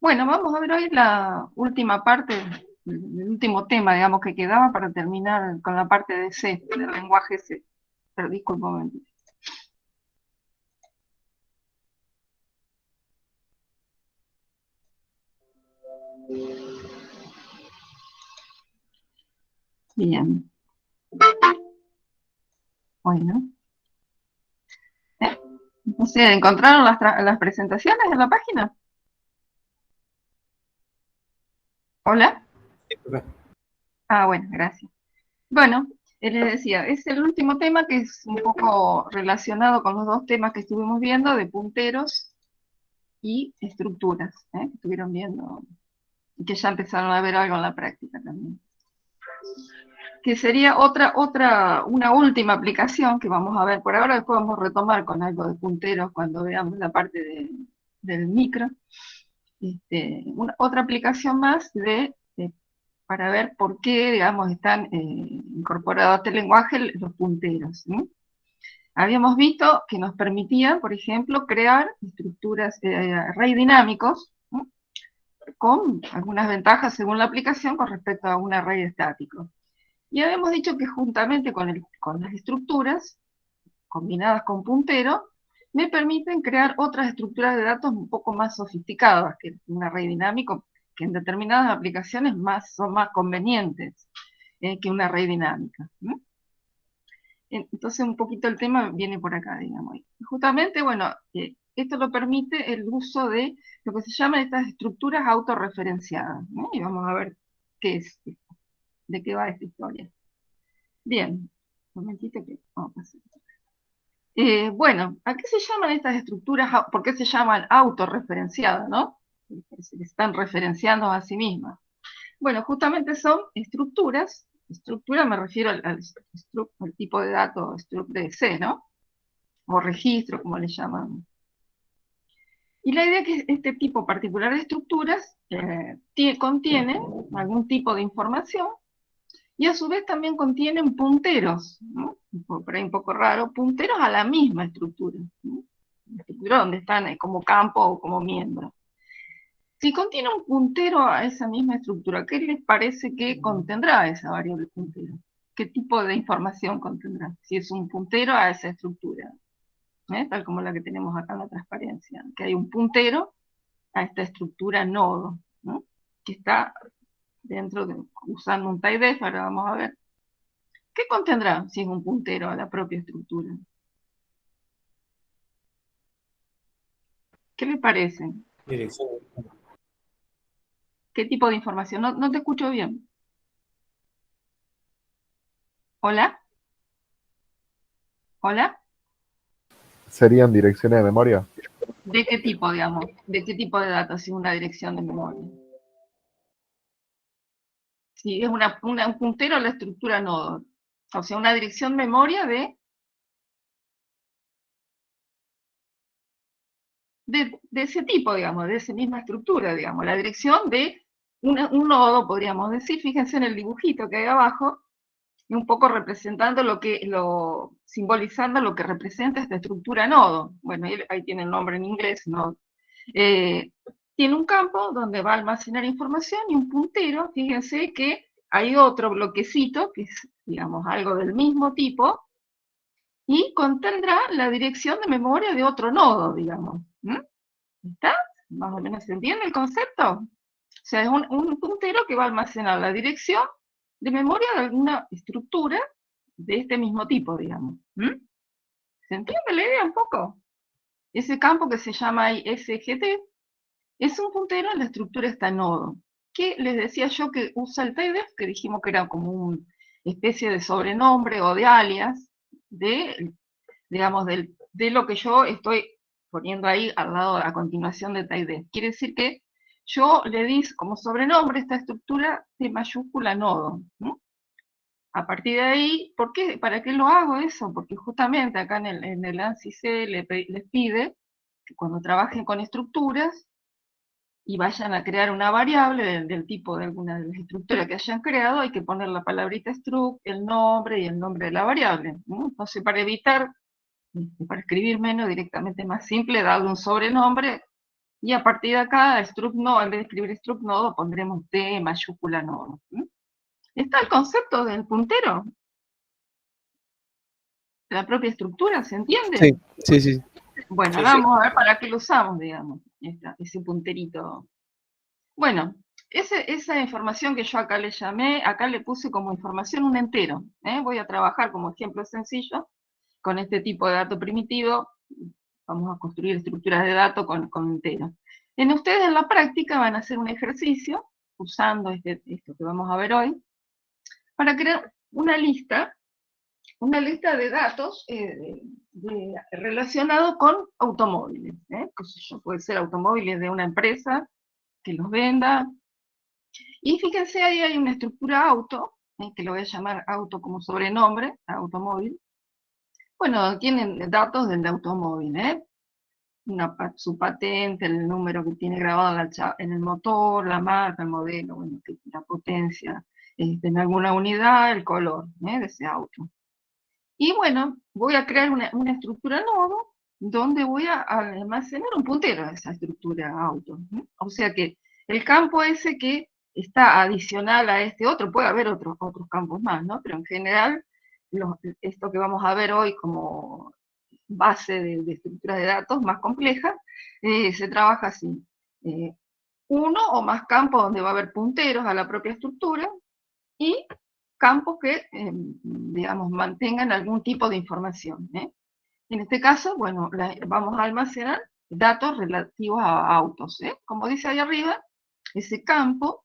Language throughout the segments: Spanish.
Bueno, vamos a ver hoy la última parte, el último tema, digamos, que quedaba para terminar con la parte de C, del lenguaje C. Pero disculpa un momentito. Bien, bueno. No sé, ¿encontraron las presentaciones en la página? ¿Hola? Ah, bueno, gracias. Bueno, les decía, es el último tema que es un poco relacionado con los dos temas que estuvimos viendo de punteros y estructuras, que estuvieron viendo y que ya empezaron a ver algo en la práctica también. Que sería una última aplicación que vamos a ver por ahora, después vamos a retomar con algo de punteros cuando veamos la parte del micro. Otra aplicación más para ver por qué, digamos, están incorporados a este lenguaje los punteros, ¿sí? Habíamos visto que nos permitían, por ejemplo, crear estructuras, array dinámicos, ¿no? Con algunas ventajas según la aplicación con respecto a un array estático. Y habíamos dicho que juntamente con las estructuras, combinadas con puntero, me permiten crear otras estructuras de datos un poco más sofisticadas que un array dinámico, que en determinadas aplicaciones son más convenientes que una array dinámica, ¿no? Entonces un poquito el tema viene por acá, digamos. Justamente, bueno, esto lo permite el uso de lo que se llaman estas estructuras autorreferenciadas, ¿no? Y vamos a ver qué es, de qué va esta historia. Bien, un momentito que vamos a pasar. Bueno, ¿a qué se llaman estas estructuras? ¿Por qué se llaman autorreferenciadas, no? Se están referenciando a sí mismas. Bueno, justamente son estructuras. Estructura me refiero al tipo de dato struct de C, ¿no? O registro, como le llaman. Y la idea es que este tipo particular de estructuras contienen algún tipo de información y a su vez también contienen punteros, ¿no? Por ahí un poco raro, punteros a la misma estructura, ¿no? Estructura donde están como campo o como miembro. Si contiene un puntero a esa misma estructura, ¿qué les parece que contendrá esa variable puntero? ¿Qué tipo de información contendrá? Si es un puntero a esa estructura, tal como la que tenemos acá en la transparencia, que hay un puntero a esta estructura nodo, ¿no? Que está dentro de, usando un typedef, ahora vamos a ver. ¿Qué contendrá si es un puntero a la propia estructura? ¿Qué le parece? Dirección. ¿Qué tipo de información? No te escucho bien. ¿Hola? ¿Hola? ¿Serían direcciones de memoria? ¿De qué tipo, digamos? ¿De qué tipo de datos? Si es una dirección de memoria. Si es un puntero a la estructura nodo. O sea, una dirección memoria de ese tipo, digamos, de esa misma estructura, digamos. La dirección de un nodo, podríamos decir. Fíjense en el dibujito que hay abajo, y un poco representando simbolizando lo que representa esta estructura nodo. Bueno, ahí tiene el nombre en inglés, nodo. Tiene un campo donde va a almacenar información y un puntero. Fíjense que hay otro bloquecito, que es, digamos, algo del mismo tipo, y contendrá la dirección de memoria de otro nodo, digamos. ¿Está? ¿Más o menos se entiende el concepto? O sea, es un puntero que va a almacenar la dirección de memoria de alguna estructura de este mismo tipo, digamos. ¿Se entiende la idea un poco? Ese campo que se llama ahí SGT es un puntero en la estructura esta nodo. ¿Qué les decía yo que usa el typedef? Que dijimos que era como una especie de sobrenombre o de alias digamos, de lo que yo estoy poniendo ahí al lado a continuación de typedef. Quiere decir que yo le di como sobrenombre esta estructura de mayúscula nodo, ¿no? A partir de ahí, ¿por qué? ¿Para qué lo hago eso? Porque justamente acá en el ANSI C les pide que cuando trabajen con estructuras y vayan a crear una variable del tipo de alguna de las estructuras que hayan creado, hay que poner la palabrita struct, el nombre y el nombre de la variable, ¿no? Entonces, para escribir menos directamente más simple, darle un sobrenombre Y a partir de acá, struct nodo, en vez de escribir struct nodo, pondremos D mayúscula nodo. ¿Está el concepto del puntero? La propia estructura, ¿se entiende? Sí, sí, sí. Bueno, Sí, ahora sí. vamos a ver para qué lo usamos, digamos, ese punterito. Bueno, esa información que yo acá le llamé, acá le puse como información un entero. Voy a trabajar como ejemplo sencillo con este tipo de dato primitivo. Vamos a construir estructuras de datos con enteros. Ustedes en la práctica van a hacer un ejercicio usando esto que vamos a ver hoy para crear una lista de datos relacionados con automóviles. Puede ser automóviles de una empresa que los venda. Y fíjense, ahí hay una estructura auto, que lo voy a llamar auto como sobrenombre, automóvil. Bueno, tienen datos del automóvil, su patente, el número que tiene grabado en el motor, la marca, el modelo, bueno, la potencia, en alguna unidad, el color de ese auto. Y bueno, voy a crear una estructura nodo donde voy a almacenar un puntero a esa estructura auto. O sea que el campo ese que está adicional a este otro, puede haber otros campos más, ¿no? Pero en general, esto que vamos a ver hoy como base de estructuras de datos más complejas, se trabaja así. Uno o más campos donde va a haber punteros a la propia estructura, y campos que, digamos, mantengan algún tipo de información. En este caso, bueno, vamos a almacenar datos relativos a autos. Como dice ahí arriba, ese campo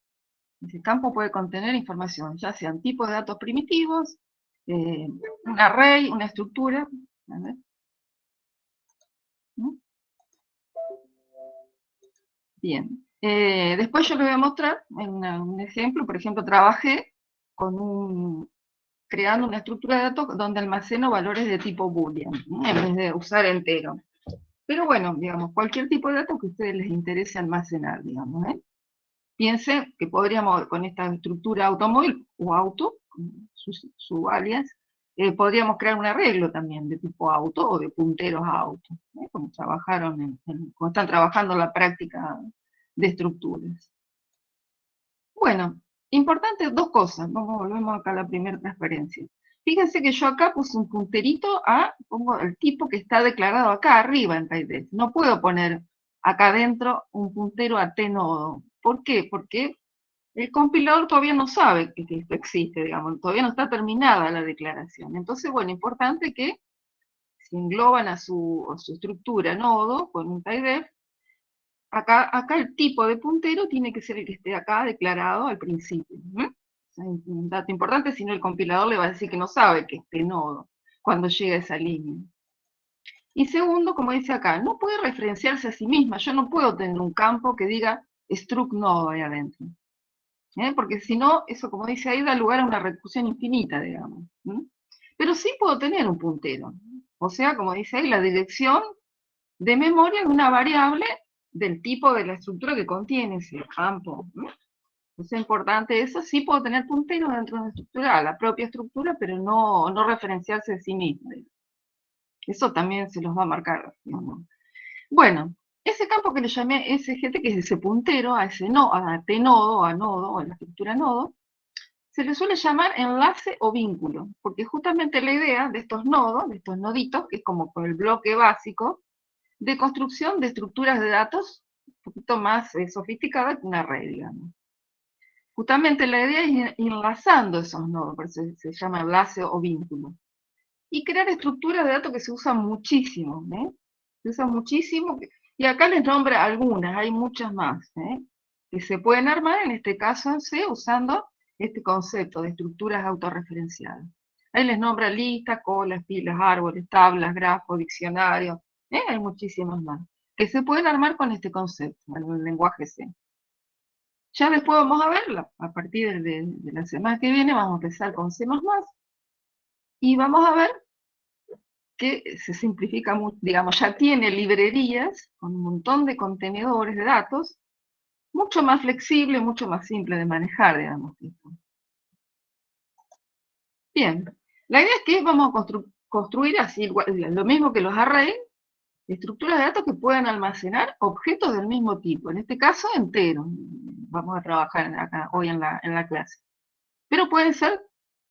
puede contener información, ya sean tipos de datos primitivos, un array, una estructura. Bien. Después yo les voy a mostrar un ejemplo. Por ejemplo, trabajé creando una estructura de datos donde almaceno valores de tipo boolean, en vez de usar entero. Pero bueno, digamos, cualquier tipo de datos que a ustedes les interese almacenar, digamos. Piensen que podríamos, con esta estructura automóvil o auto, su alias, podríamos crear un arreglo también de tipo auto o de punteros a auto, como como están trabajando en la práctica de estructuras. Bueno, importante dos cosas. Volvemos acá a la primera transparencia. Fíjense que yo acá puse un punterito pongo el tipo que está declarado acá arriba en TypeDef. No puedo poner acá adentro un puntero a tnodo. ¿Por qué? Porque el compilador todavía no sabe que esto existe, digamos, todavía no está terminada la declaración. Entonces, bueno, importante que si engloban a su estructura nodo con un TypeDef, acá el tipo de puntero tiene que ser el que esté acá declarado al principio. Es un dato importante, si no el compilador le va a decir que no sabe que este nodo cuando llega a esa línea. Y segundo, como dice acá, no puede referenciarse a sí misma. Yo no puedo tener un campo que diga struct nodo ahí adentro. Porque si no, eso como dice ahí, da lugar a una recursión infinita, digamos. Pero sí puedo tener un puntero. O sea, como dice ahí, la dirección de memoria de una variable del tipo de la estructura que contiene ese campo. Es importante eso, sí puedo tener punteros dentro de una estructura, la propia estructura, pero no referenciarse a sí mismo. Eso también se los va a marcar, digamos. Bueno, ese campo que le llamé SGT, que es ese puntero a ese a tnodo, a nodo, o a la estructura nodo, se le suele llamar enlace o vínculo, porque justamente la idea de estos nodos, de estos noditos, que es como con el bloque básico, de construcción de estructuras de datos un poquito más sofisticada que una red, digamos. Justamente la idea es ir enlazando esos nodos, por eso se llama enlace o vínculo. Y crear estructuras de datos que se usan muchísimo, se usan muchísimo, y acá les nombra algunas, hay muchas más, que se pueden armar, en este caso en C, usando este concepto de estructuras autorreferenciadas. Ahí les nombra listas, colas, pilas, árboles, tablas, grafos, diccionarios, hay muchísimas más, que se pueden armar con este concepto, en el lenguaje C. Ya después vamos a verla, a partir de la semana que viene vamos a empezar con C++, y vamos a ver que se simplifica mucho, digamos, ya tiene librerías con un montón de contenedores de datos, mucho más flexible, mucho más simple de manejar, digamos. Bien, la idea es que vamos a construir así, lo mismo que los arrays, estructuras de datos que puedan almacenar objetos del mismo tipo, en este caso enteros. Vamos a trabajar acá hoy en la clase. Pero pueden ser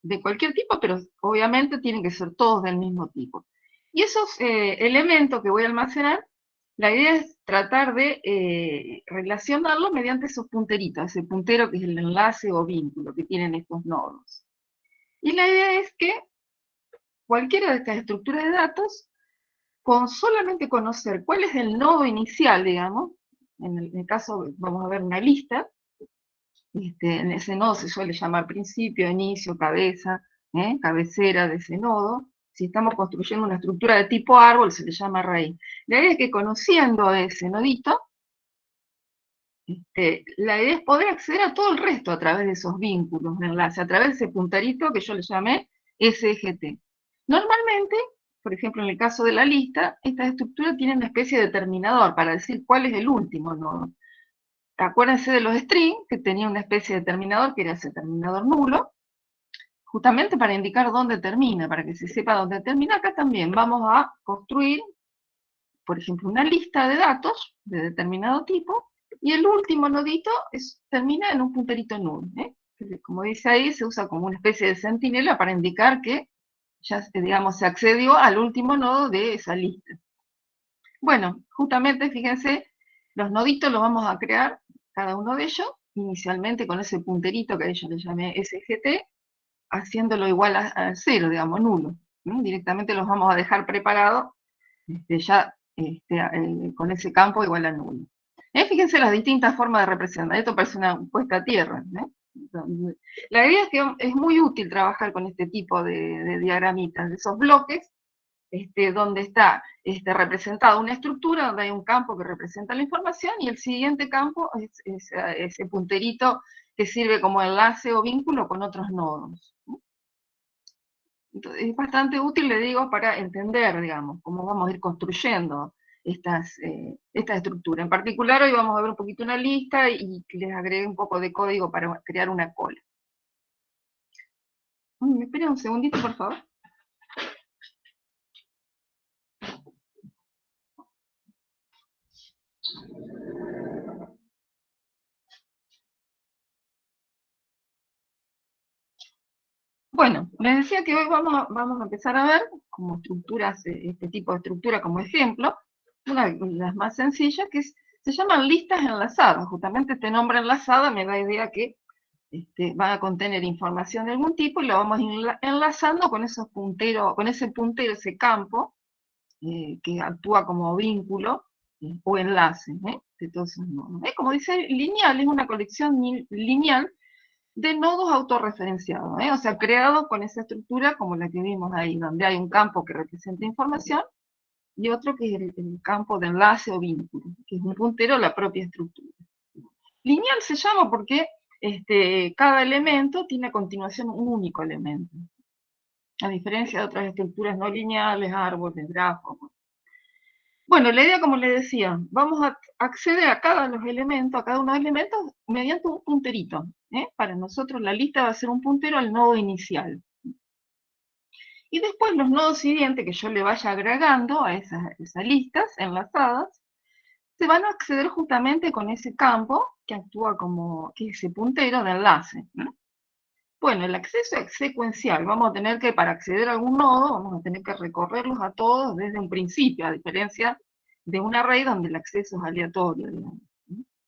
de cualquier tipo, pero obviamente tienen que ser todos del mismo tipo. Y esos elementos que voy a almacenar, la idea es tratar de relacionarlos mediante esos punteritos, ese puntero que es el enlace o vínculo que tienen estos nodos. Y la idea es que cualquiera de estas estructuras de datos, con solamente conocer cuál es el nodo inicial, digamos, en el caso vamos a ver una lista, en ese nodo se suele llamar principio, inicio, cabeza, cabecera de ese nodo. Si estamos construyendo una estructura de tipo árbol, se le llama raíz. La idea es que conociendo ese nodito, la idea es poder acceder a todo el resto a través de esos vínculos de enlace, a través de ese punterito que yo le llamé SGT. Normalmente, por ejemplo, en el caso de la lista, estas estructuras tienen una especie de determinador para decir cuál es el último nodo. Acuérdense de los strings, que tenía una especie de determinador, que era ese determinador nulo, justamente para indicar dónde termina, para que se sepa dónde termina. Acá también vamos a construir, por ejemplo, una lista de datos de determinado tipo, y el último nodito termina en un punterito nulo. Como dice ahí, se usa como una especie de centinela para indicar que ya, digamos, se accedió al último nodo de esa lista. Bueno, justamente, fíjense, los noditos los vamos a crear, cada uno de ellos, inicialmente con ese punterito que yo le llamé SGT, haciéndolo igual a 0, digamos, nulo. Directamente los vamos a dejar preparados ya con ese campo igual a nulo. Fíjense las distintas formas de representar. Esto parece una puesta a tierra. La idea es que es muy útil trabajar con este tipo de diagramitas, de esos bloques, donde está representada una estructura, donde hay un campo que representa la información, y el siguiente campo es ese punterito que sirve como enlace o vínculo con otros nodos. Entonces, es bastante útil, le digo, para entender, digamos, cómo vamos a ir construyendo esta estructura. En particular, hoy vamos a ver un poquito una lista y les agregué un poco de código para crear una cola. ¿Me esperan un segundito, por favor? Bueno, les decía que hoy vamos a empezar a ver como estructuras, este tipo de estructura como ejemplo, una de las más sencillas, que se llaman listas enlazadas. Justamente este nombre enlazada me da idea que van a contener información de algún tipo y lo vamos enlazando con esos punteros, con ese puntero, ese campo, que actúa como vínculo o enlace de todos esos nodos. Como dice lineal, es una colección lineal de nodos autorreferenciados, o sea, creados con esa estructura como la que vimos ahí, donde hay un campo que representa información y otro que es el campo de enlace o vínculo, que es un puntero a la propia estructura. Lineal se llama porque cada elemento tiene a continuación un único elemento, a diferencia de otras estructuras no lineales, árboles, grafos. Bueno, la idea, como les decía, vamos a acceder a cada uno de los elementos mediante un punterito. Para nosotros la lista va a ser un puntero al nodo inicial. Y después los nodos siguientes que yo le vaya agregando a esas listas enlazadas, se van a acceder justamente con ese campo que actúa como ese puntero de enlace. Bueno, el acceso es secuencial. Vamos a tener que, para acceder a algún nodo, vamos a tener que recorrerlos a todos desde un principio, a diferencia de un array donde el acceso es aleatorio, digamos.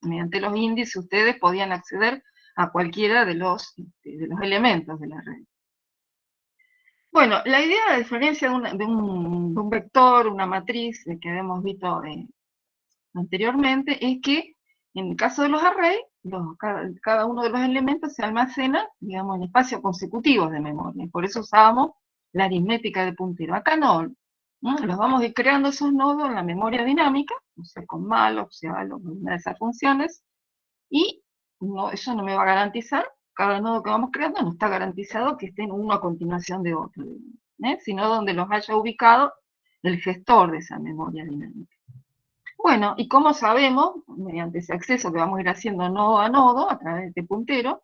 Mediante los índices ustedes podían acceder a cualquiera de los elementos del array. Bueno, la idea, a diferencia de un vector, una matriz que habíamos visto anteriormente, es que en el caso de los arrays, cada uno de los elementos se almacena, digamos, en espacios consecutivos de memoria. Por eso usábamos la aritmética de puntero. Acá no, los vamos a ir creando esos nodos en la memoria dinámica, o sea, con malloc, una de esas funciones, y eso no me va a garantizar, cada nodo que vamos creando no está garantizado que estén uno a continuación de otro, sino donde los haya ubicado el gestor de esa memoria dinámica. Bueno, y como sabemos, mediante ese acceso que vamos a ir haciendo nodo a nodo, a través de este puntero,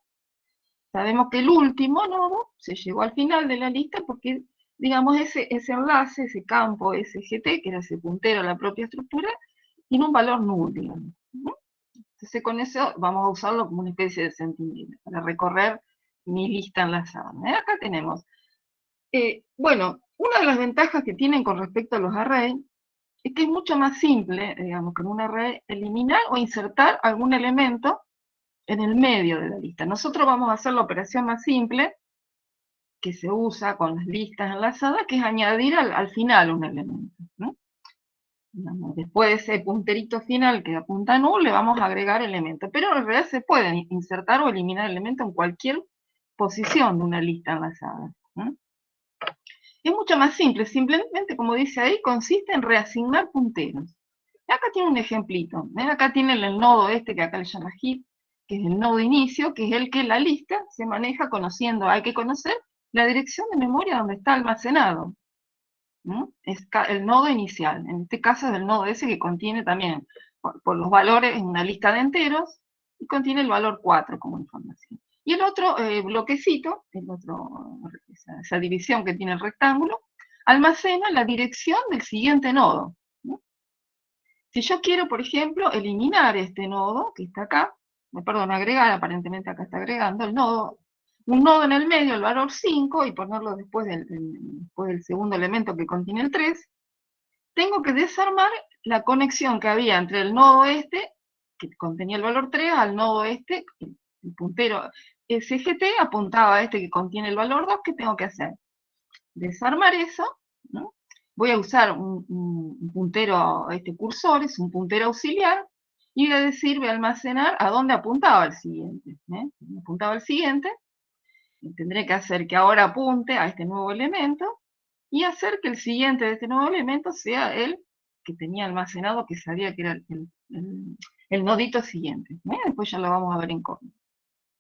sabemos que el último nodo se llegó al final de la lista porque digamos, ese enlace, ese campo SGT, que era ese puntero a la propia estructura, tiene un valor null, digamos. Entonces con eso vamos a usarlo como una especie de centinela para recorrer mi lista enlazada. Acá tenemos. Bueno, una de las ventajas que tienen con respecto a los arrays es que es mucho más simple, digamos, que en un array eliminar o insertar algún elemento en el medio de la lista. Nosotros vamos a hacer la operación más simple que se usa con las listas enlazadas, que es añadir al final un elemento, ¿no? Después de ese punterito final que apunta a null, le vamos a agregar elementos. Pero en realidad se pueden insertar o eliminar elementos en cualquier posición de una lista enlazada, ¿no? Es mucho más simple, simplemente, como dice ahí, consiste en reasignar punteros. Acá tiene un ejemplito. Acá tienen el nodo este que acá le llama heap, que es el nodo inicio, que es el que la lista se maneja conociendo. Hay que conocer la dirección de memoria donde está almacenado, ¿no? Es el nodo inicial. En este caso es el nodo ese que contiene también, por los valores, en una lista de enteros, y contiene el valor 4 como información. Y el otro bloquecito, esa división que tiene el rectángulo, almacena la dirección del siguiente nodo, ¿no? Si yo quiero, por ejemplo, eliminar este nodo que está acá, perdón, agregar, aparentemente acá está agregando el nodo, un nodo en el medio, el valor 5, y ponerlo después del segundo elemento que contiene el 3, tengo que desarmar la conexión que había entre el nodo este, que contenía el valor 3, al nodo este, el puntero SGT apuntaba a este que contiene el valor 2, ¿qué tengo que hacer? Desarmar eso, ¿no? Voy a usar un puntero, este cursor, es un puntero auxiliar, y voy a decir, voy a almacenar a dónde apuntaba el siguiente. Apuntaba el siguiente, y tendré que hacer que ahora apunte a este nuevo elemento, y hacer que el siguiente de este nuevo elemento sea el que tenía almacenado, que sabía que era el nodito siguiente. Después ya lo vamos a ver en código.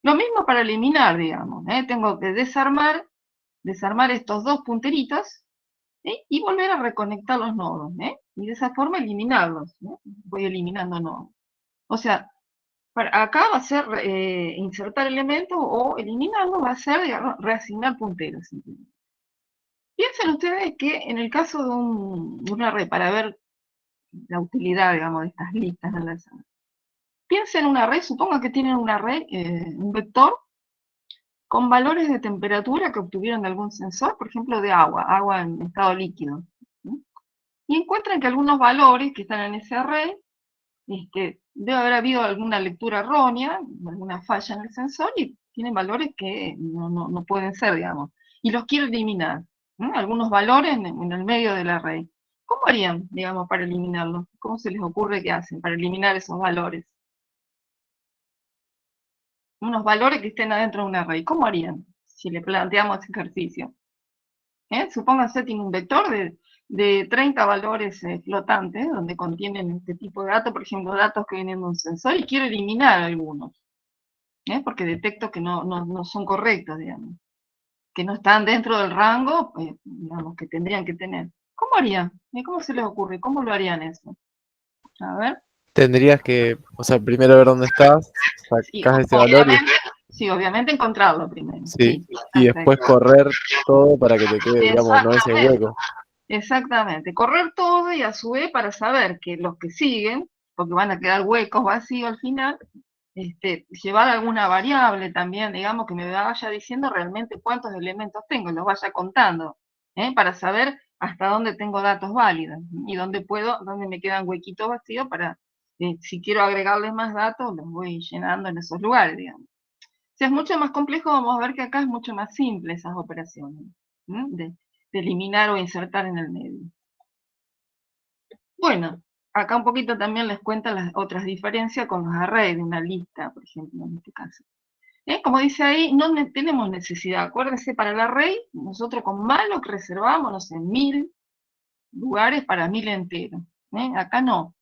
Lo mismo para eliminar, digamos. Tengo que desarmar estos dos punteritos, y volver a reconectar los nodos, y de esa forma eliminarlos. Voy eliminando nodos. O sea, acá va a ser insertar elementos, o eliminarlo va a ser, digamos, reasignar punteros. Piensen ustedes que en el caso de un array, para ver la utilidad, digamos, de estas listas enlazadas, piensen en un array, supongan que tienen un array, un vector, con valores de temperatura que obtuvieron de algún sensor, por ejemplo, de agua en estado líquido. Y encuentran que algunos valores que están en ese array, debe haber habido alguna lectura errónea, alguna falla en el sensor, y tienen valores que no pueden ser, digamos. Y los quiero eliminar, algunos valores en el medio del array. ¿Cómo harían, digamos, para eliminarlos? ¿Cómo se les ocurre que hacen para eliminar esos valores? Unos valores que estén adentro de un array. ¿Cómo harían si le planteamos ese ejercicio? Supónganse tiene un vector de 30 valores flotantes, donde contienen este tipo de datos, por ejemplo, datos que vienen de un sensor, y quiero eliminar algunos, porque detecto que no son correctos, digamos, que no están dentro del rango, digamos, que tendrían que tener. ¿Cómo harían? ¿Cómo se les ocurre? ¿Cómo lo harían eso? A ver. Tendrías que, o sea, primero ver dónde estás, Sí, sacás ese valor obviamente, sí, obviamente encontrarlo primero. sí, Sí, y después perfecto. correr todo para que te quede, digamos, no ese Exactamente. hueco. Exactamente, correr todo, y a su vez para saber que los que siguen, porque van a quedar huecos vacíos al final, llevar alguna variable también, digamos, que me vaya diciendo realmente cuántos elementos tengo, y los vaya contando, para saber hasta dónde tengo datos válidos, y dónde me quedan huequitos vacíos para, si quiero agregarles más datos, los voy llenando en esos lugares, digamos. Si es mucho más complejo, vamos a ver que acá es mucho más simple esas operaciones, de eliminar o insertar en el medio. Bueno, acá un poquito también les cuento las otras diferencias con los arrays de una lista, por ejemplo, en este caso. Como dice ahí, no tenemos necesidad. Acuérdense, para el array, nosotros con malloc reservamos, no sé, 1000 lugares para 1000 enteros. Acá no.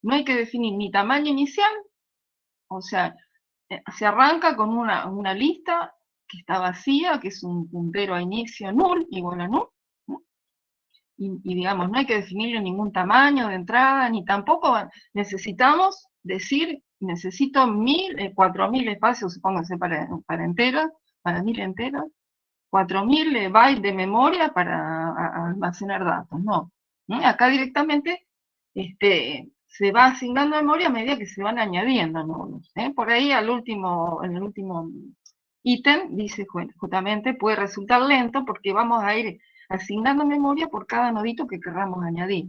No hay que definir ni tamaño inicial, o sea, se arranca con una lista que está vacía, que es un puntero a inicio null, igual a null. Y digamos, no hay que definirle ningún tamaño de entrada, ni tampoco necesitamos decir, necesito 4000 espacios, supóngase, para enteros, para 1000 enteros, 4.000 bytes de memoria para almacenar datos, no. Acá directamente se va asignando memoria a medida que se van añadiendo nodos. Por ahí en el último ítem dice justamente puede resultar lento porque vamos a ir asignando memoria por cada nodito que queramos añadir.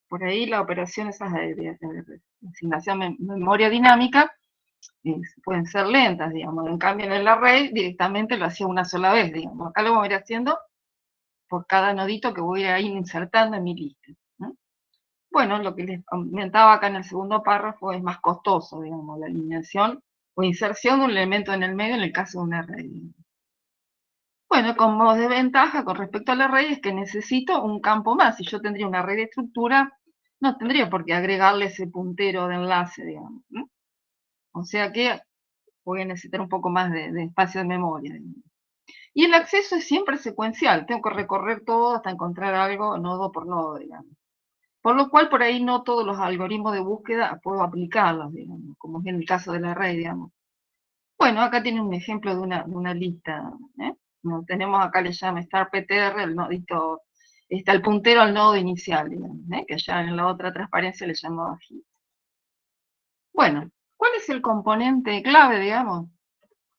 Por ahí la operación esas de asignación de memoria dinámica pueden ser lentas, digamos. En cambio en el array directamente lo hacía una sola vez, digamos. Acá lo vamos a ir haciendo por cada nodito que voy a ir insertando en mi lista. Bueno, lo que les comentaba acá en el segundo párrafo es más costoso, digamos, la alineación o inserción de un elemento en el medio en el caso de un array. Bueno, como desventaja con respecto al array es que necesito un campo más. Si yo tendría un array de estructura, no tendría por qué agregarle ese puntero de enlace, digamos. O sea que voy a necesitar un poco más de espacio de memoria. Y el acceso es siempre secuencial. Tengo que recorrer todo hasta encontrar algo nodo por nodo, digamos. Por lo cual, por ahí no todos los algoritmos de búsqueda puedo aplicarlos, digamos, como es en el caso del array, digamos. Bueno, acá tiene un ejemplo de una lista. Como tenemos acá, le llama starptr, el nodito, está el puntero al nodo inicial, digamos, que ya en la otra transparencia le llamaba heap. Bueno, ¿cuál es el componente clave, digamos?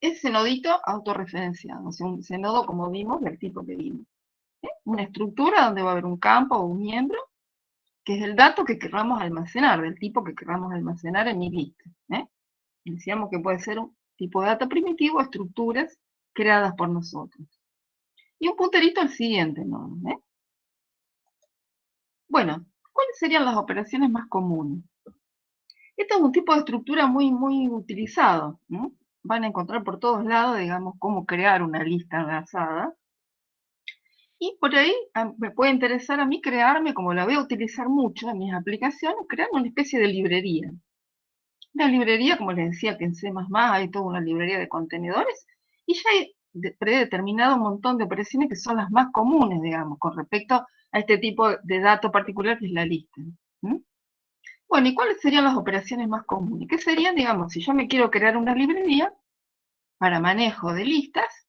Ese nodito autorreferenciado, o sea, ese nodo, como vimos, del tipo que vimos. Una estructura donde va a haber un campo o un miembro, que es el dato que queramos almacenar, del tipo que queramos almacenar en mi lista. Decíamos que puede ser un tipo de dato primitivo, estructuras creadas por nosotros. Y un punterito al siguiente nodo. Bueno, ¿cuáles serían las operaciones más comunes? Este es un tipo de estructura muy, muy utilizado. Van a encontrar por todos lados, digamos, cómo crear una lista enlazada. Y por ahí me puede interesar a mí crearme, como la voy a utilizar mucho en mis aplicaciones, crear una especie de librería. Una librería, como les decía, que en C++ hay toda una librería de contenedores, y ya hay predeterminado un montón de operaciones que son las más comunes, digamos, con respecto a este tipo de dato particular que es la lista. Bueno, ¿y cuáles serían las operaciones más comunes? ¿Qué serían, digamos, si yo me quiero crear una librería para manejo de listas?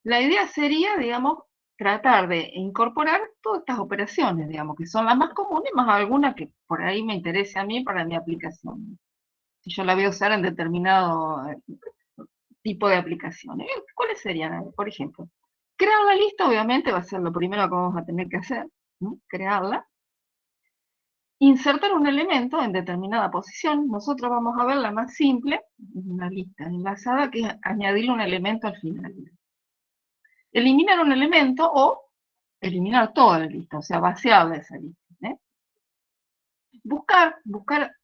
La idea sería, digamos, tratar de incorporar todas estas operaciones, digamos, que son las más comunes, más alguna que por ahí me interese a mí para mi aplicación. Si yo la voy a usar en determinado tipo de aplicaciones. ¿Cuáles serían? Por ejemplo, crear la lista, obviamente, va a ser lo primero que vamos a tener que hacer, crearla. Insertar un elemento en determinada posición. Nosotros vamos a ver la más simple, una lista enlazada, que es añadirle un elemento al final. Eliminar un elemento o eliminar toda la lista, o sea, vaciarla esa lista. Buscar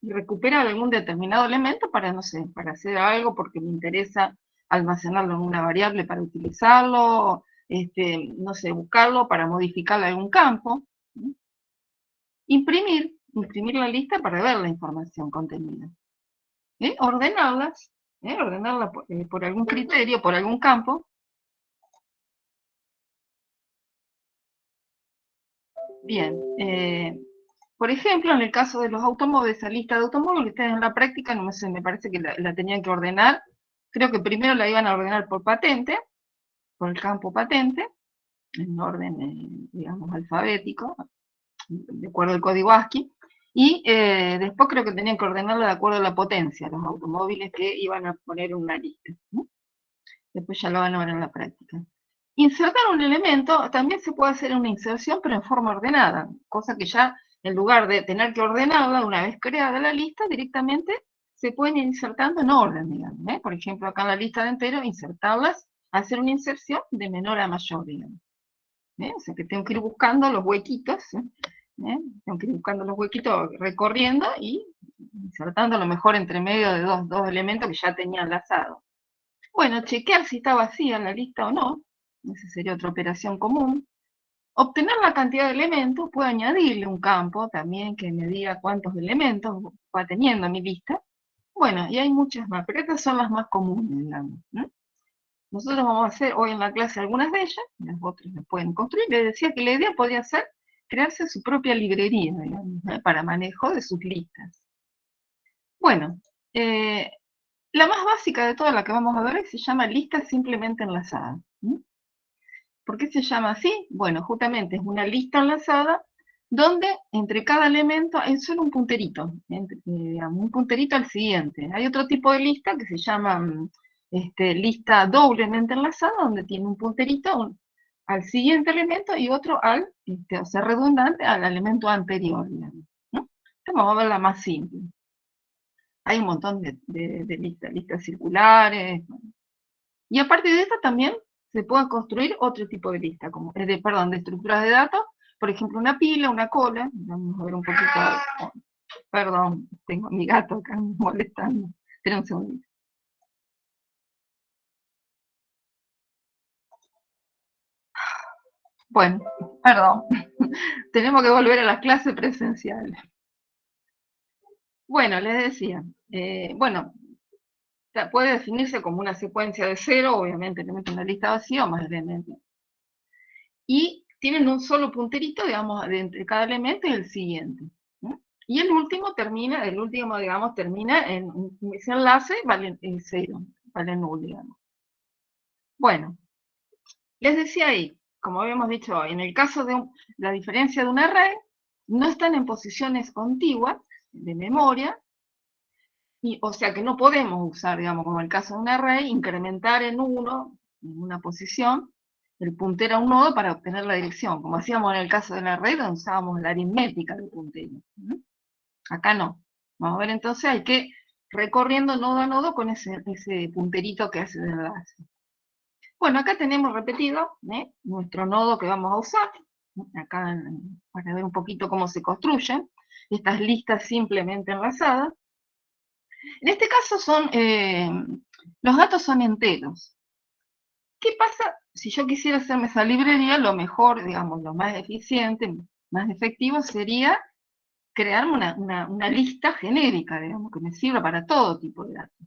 y recuperar algún determinado elemento para, no sé, para hacer algo porque me interesa almacenarlo en una variable para utilizarlo, no sé, buscarlo para modificarle algún campo. Imprimir la lista para ver la información contenida. Ordenarlas, ordenarla por algún criterio, por algún campo. Bien, por ejemplo, en el caso de los automóviles, esa lista de automóviles, ustedes en la práctica, no sé, me parece que la tenían que ordenar. Creo que primero la iban a ordenar por patente, por el campo patente, en orden, digamos, alfabético, de acuerdo al código ASCII, y después creo que tenían que ordenarla de acuerdo a la potencia, los automóviles que iban a poner una lista. Después ya lo van a ver en la práctica. Insertar un elemento también se puede hacer una inserción, pero en forma ordenada, cosa que ya en lugar de tener que ordenarla una vez creada la lista, directamente se pueden ir insertando en orden, digamos. Por ejemplo, acá en la lista de enteros, insertarlas, hacer una inserción de menor a mayor, digamos. O sea que tengo que ir buscando los huequitos, tengo que ir buscando los huequitos recorriendo y insertando a lo mejor entre medio de dos elementos que ya tenía enlazados. Bueno, chequear si está vacía la lista o no, esa sería otra operación común. Obtener la cantidad de elementos, puedo añadirle un campo también que me diga cuántos elementos va teniendo mi lista. Bueno, y hay muchas más, pero estas son las más comunes, digamos. Nosotros vamos a hacer hoy en la clase algunas de ellas, las otras las pueden construir. Les decía que la idea podría ser crearse su propia librería, digamos, para manejo de sus listas. Bueno, la más básica de todas, la que vamos a ver, se llama lista simplemente enlazada. ¿Por qué se llama así? Bueno, justamente es una lista enlazada donde entre cada elemento hay solo un punterito, digamos, un punterito al siguiente. Hay otro tipo de lista que se llama lista doblemente enlazada, donde tiene un punterito al siguiente elemento y otro al, o sea, redundante al elemento anterior, digamos, ¿no? Vamos a ver la más simple. Hay un montón de listas circulares. Y aparte de esta también se pueden construir otro tipo de lista, como, perdón, de estructuras de datos, por ejemplo, una pila, una cola. Vamos a ver un poquito. Oh, perdón, tengo a mi gato acá molestando. Espera un segundito. Bueno, perdón. Tenemos que volver a las clases presenciales. Bueno, les decía, bueno, puede definirse como una secuencia de 0, obviamente elemento una lista vacía o más elementos. Y tienen un solo punterito, digamos, de entre cada elemento y el siguiente, ¿no? Y el último, digamos, termina en ese enlace, vale 0, vale null, digamos. Bueno, les decía ahí, como habíamos dicho hoy, en el caso de la diferencia de un array, no están en posiciones contiguas de memoria, o sea que no podemos usar, digamos, como el caso de un array, incrementar en una posición, el puntero a un nodo para obtener la dirección, como hacíamos en el caso del array, donde usábamos la aritmética del puntero. Acá no. Vamos a ver entonces, hay que recorriendo nodo a nodo con ese punterito que hace de enlace. Bueno, acá tenemos repetido nuestro nodo que vamos a usar, acá para ver un poquito cómo se construyen estas listas simplemente enlazadas. En este caso los datos son enteros. ¿Qué pasa si yo quisiera hacerme esa librería? Lo mejor, digamos, lo más eficiente, más efectivo sería crearme una lista genérica, digamos, que me sirva para todo tipo de datos.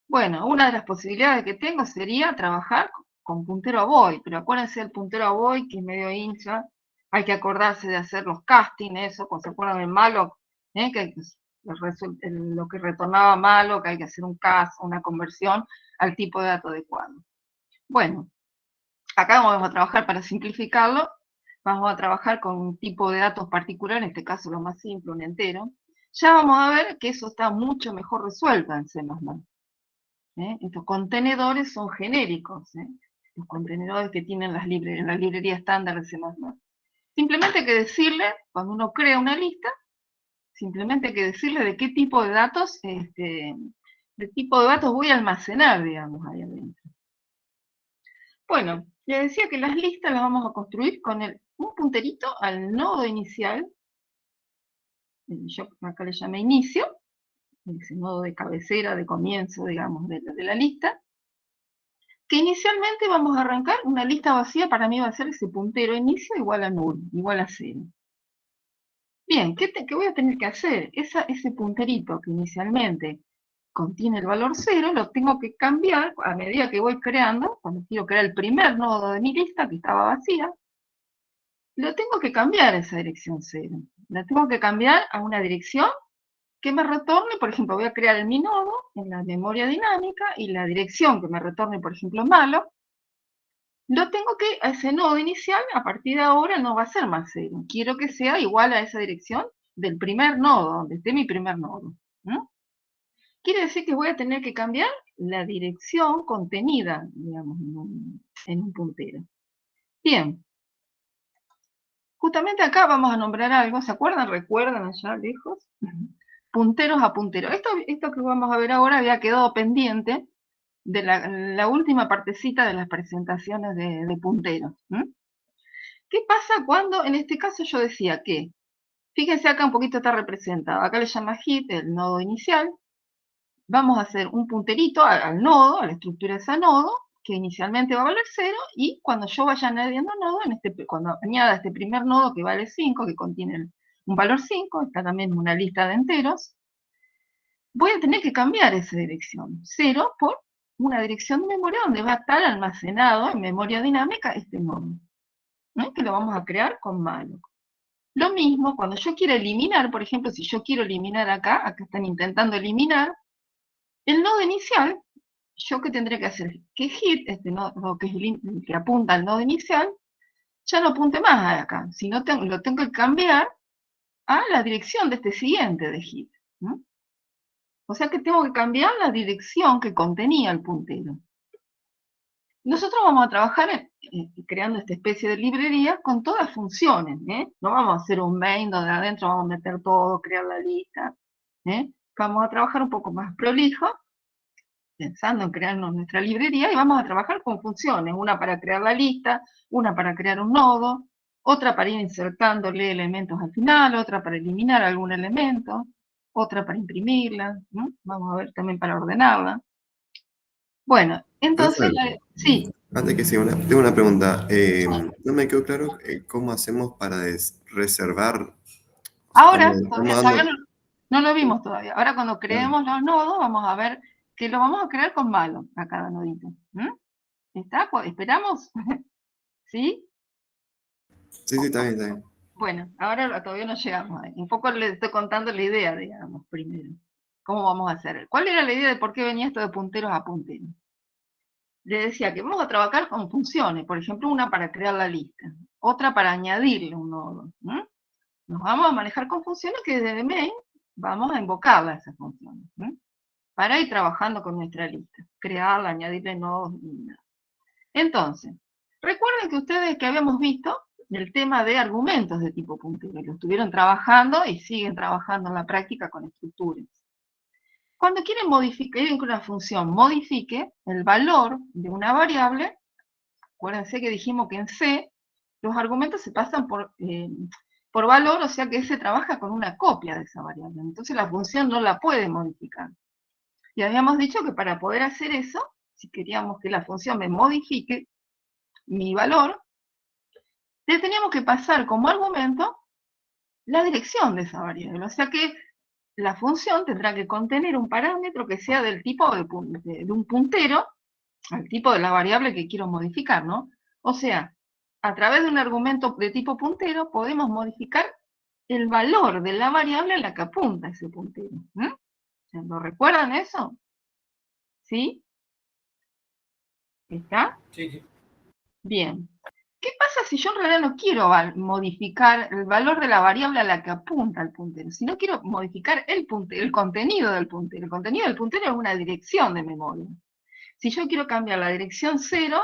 Bueno, una de las posibilidades que tengo sería trabajar con puntero a void, pero acuérdense del puntero a void, que es medio hincha, hay que acordarse de hacer los castings, eso, cuando se acuerdan del malo, que lo que retornaba malo, que hay que hacer un cast, una conversión al tipo de dato adecuado. Bueno, acá vamos a trabajar para simplificarlo, vamos a trabajar con un tipo de datos particular, en este caso lo más simple, un entero. Ya vamos a ver que eso está mucho mejor resuelto en C++. Estos contenedores son genéricos, los contenedores que tienen la librería estándar de C++. Simplemente hay que decirle, cuando uno crea una lista, simplemente hay que decirle de qué tipo de datos, voy a almacenar, digamos, ahí adentro. Bueno, les decía que las listas las vamos a construir con un punterito al nodo inicial, yo acá le llamé inicio, ese nodo de cabecera, de comienzo, digamos, de la lista, que inicialmente vamos a arrancar una lista vacía, para mí va a ser ese puntero inicio igual a null, igual a 0. Bien, ¿qué voy a tener que hacer? Ese punterito que inicialmente contiene el valor 0, lo tengo que cambiar a medida que voy creando, cuando quiero crear el primer nodo de mi lista que estaba vacía, lo tengo que cambiar a esa dirección 0. La tengo que cambiar a una dirección que me retorne, por ejemplo, voy a crear mi nodo en la memoria dinámica y la dirección que me retorne, por ejemplo, malo, lo tengo que, a ese nodo inicial, a partir de ahora no va a ser más 0. Quiero que sea igual a esa dirección del primer nodo, donde esté mi primer nodo. Quiere decir que voy a tener que cambiar la dirección contenida, digamos, en un puntero. Bien. Justamente acá vamos a nombrar algo, ¿se acuerdan? ¿Recuerdan allá lejos? Punteros a punteros. Esto que vamos a ver ahora había quedado pendiente de la última partecita de las presentaciones de punteros. ¿Qué pasa cuando, en este caso yo decía que, fíjense acá un poquito está representado, acá le llama hit, el nodo inicial, vamos a hacer un punterito al nodo, a la estructura de ese nodo, que inicialmente va a valer 0, y cuando yo vaya añadiendo nodo, cuando añada este primer nodo que vale 5, que contiene un valor 5, está también en una lista de enteros, voy a tener que cambiar esa dirección, 0 por una dirección de memoria donde va a estar almacenado en memoria dinámica este nodo, que lo vamos a crear con malo. Lo mismo, cuando yo quiero eliminar, por ejemplo, si yo quiero eliminar acá están intentando eliminar, el nodo inicial ¿yo qué tendría que hacer? Que hit, este nodo que es el que apunta al nodo inicial, ya no apunte más acá, sino lo tengo que cambiar a la dirección de este siguiente de hit. ¿No? O sea que tengo que cambiar la dirección que contenía el puntero. Nosotros vamos a trabajar creando esta especie de librería con todas funciones. No vamos a hacer un main donde adentro vamos a meter todo, crear la lista. Vamos a trabajar un poco más prolijo, pensando en crearnos nuestra librería, y vamos a trabajar con funciones, una para crear la lista, una para crear un nodo, otra para ir insertándole elementos al final, otra para eliminar algún elemento, otra para imprimirla, ¿no? Vamos a ver también para ordenarla. Bueno, entonces, sí. Antes que siga, tengo una pregunta. No me quedó claro cómo hacemos para reservar. Ahora, Estamos todavía dando... no lo vimos todavía. Ahora cuando creemos los nodos, vamos a ver que lo vamos a crear con malo a cada nodito. ¿Está? Pues, ¿esperamos? ¿Sí? Sí, está bien, está bien. Bueno, ahora todavía no llegamos ahí. Un poco les estoy contando la idea, digamos, primero. ¿Cómo vamos a hacer? ¿Cuál era la idea de por qué venía esto de punteros a punteros? Le decía que vamos a trabajar con funciones, por ejemplo, una para crear la lista, otra para añadirle un nodo. Nos vamos a manejar con funciones que desde main vamos a invocarlas esas funciones, para ir trabajando con nuestra lista, crearla, añadirle nodos. Entonces, recuerden que ustedes que habíamos visto el tema de argumentos de tipo puntero, lo estuvieron trabajando y siguen trabajando en la práctica con estructuras. Cuando quieren modificar, quieren que una función modifique el valor de una variable, acuérdense que dijimos que en C los argumentos se pasan por valor, o sea que se trabaja con una copia de esa variable. Entonces la función no la puede modificar. Y habíamos dicho que para poder hacer eso, si queríamos que la función me modifique mi valor, le teníamos que pasar como argumento la dirección de esa variable. O sea que la función tendrá que contener un parámetro que sea del tipo de un puntero al tipo de la variable que quiero modificar, ¿no? O sea, a través de un argumento de tipo puntero podemos modificar el valor de la variable a la que apunta ese puntero. ¿Lo recuerdan eso? ¿Sí? ¿Está? Sí. Bien. ¿Qué pasa si yo en realidad no quiero modificar el valor de la variable a la que apunta el puntero? Si no quiero modificar el contenido del puntero. El contenido del puntero es una dirección de memoria. Si yo quiero cambiar la dirección 0,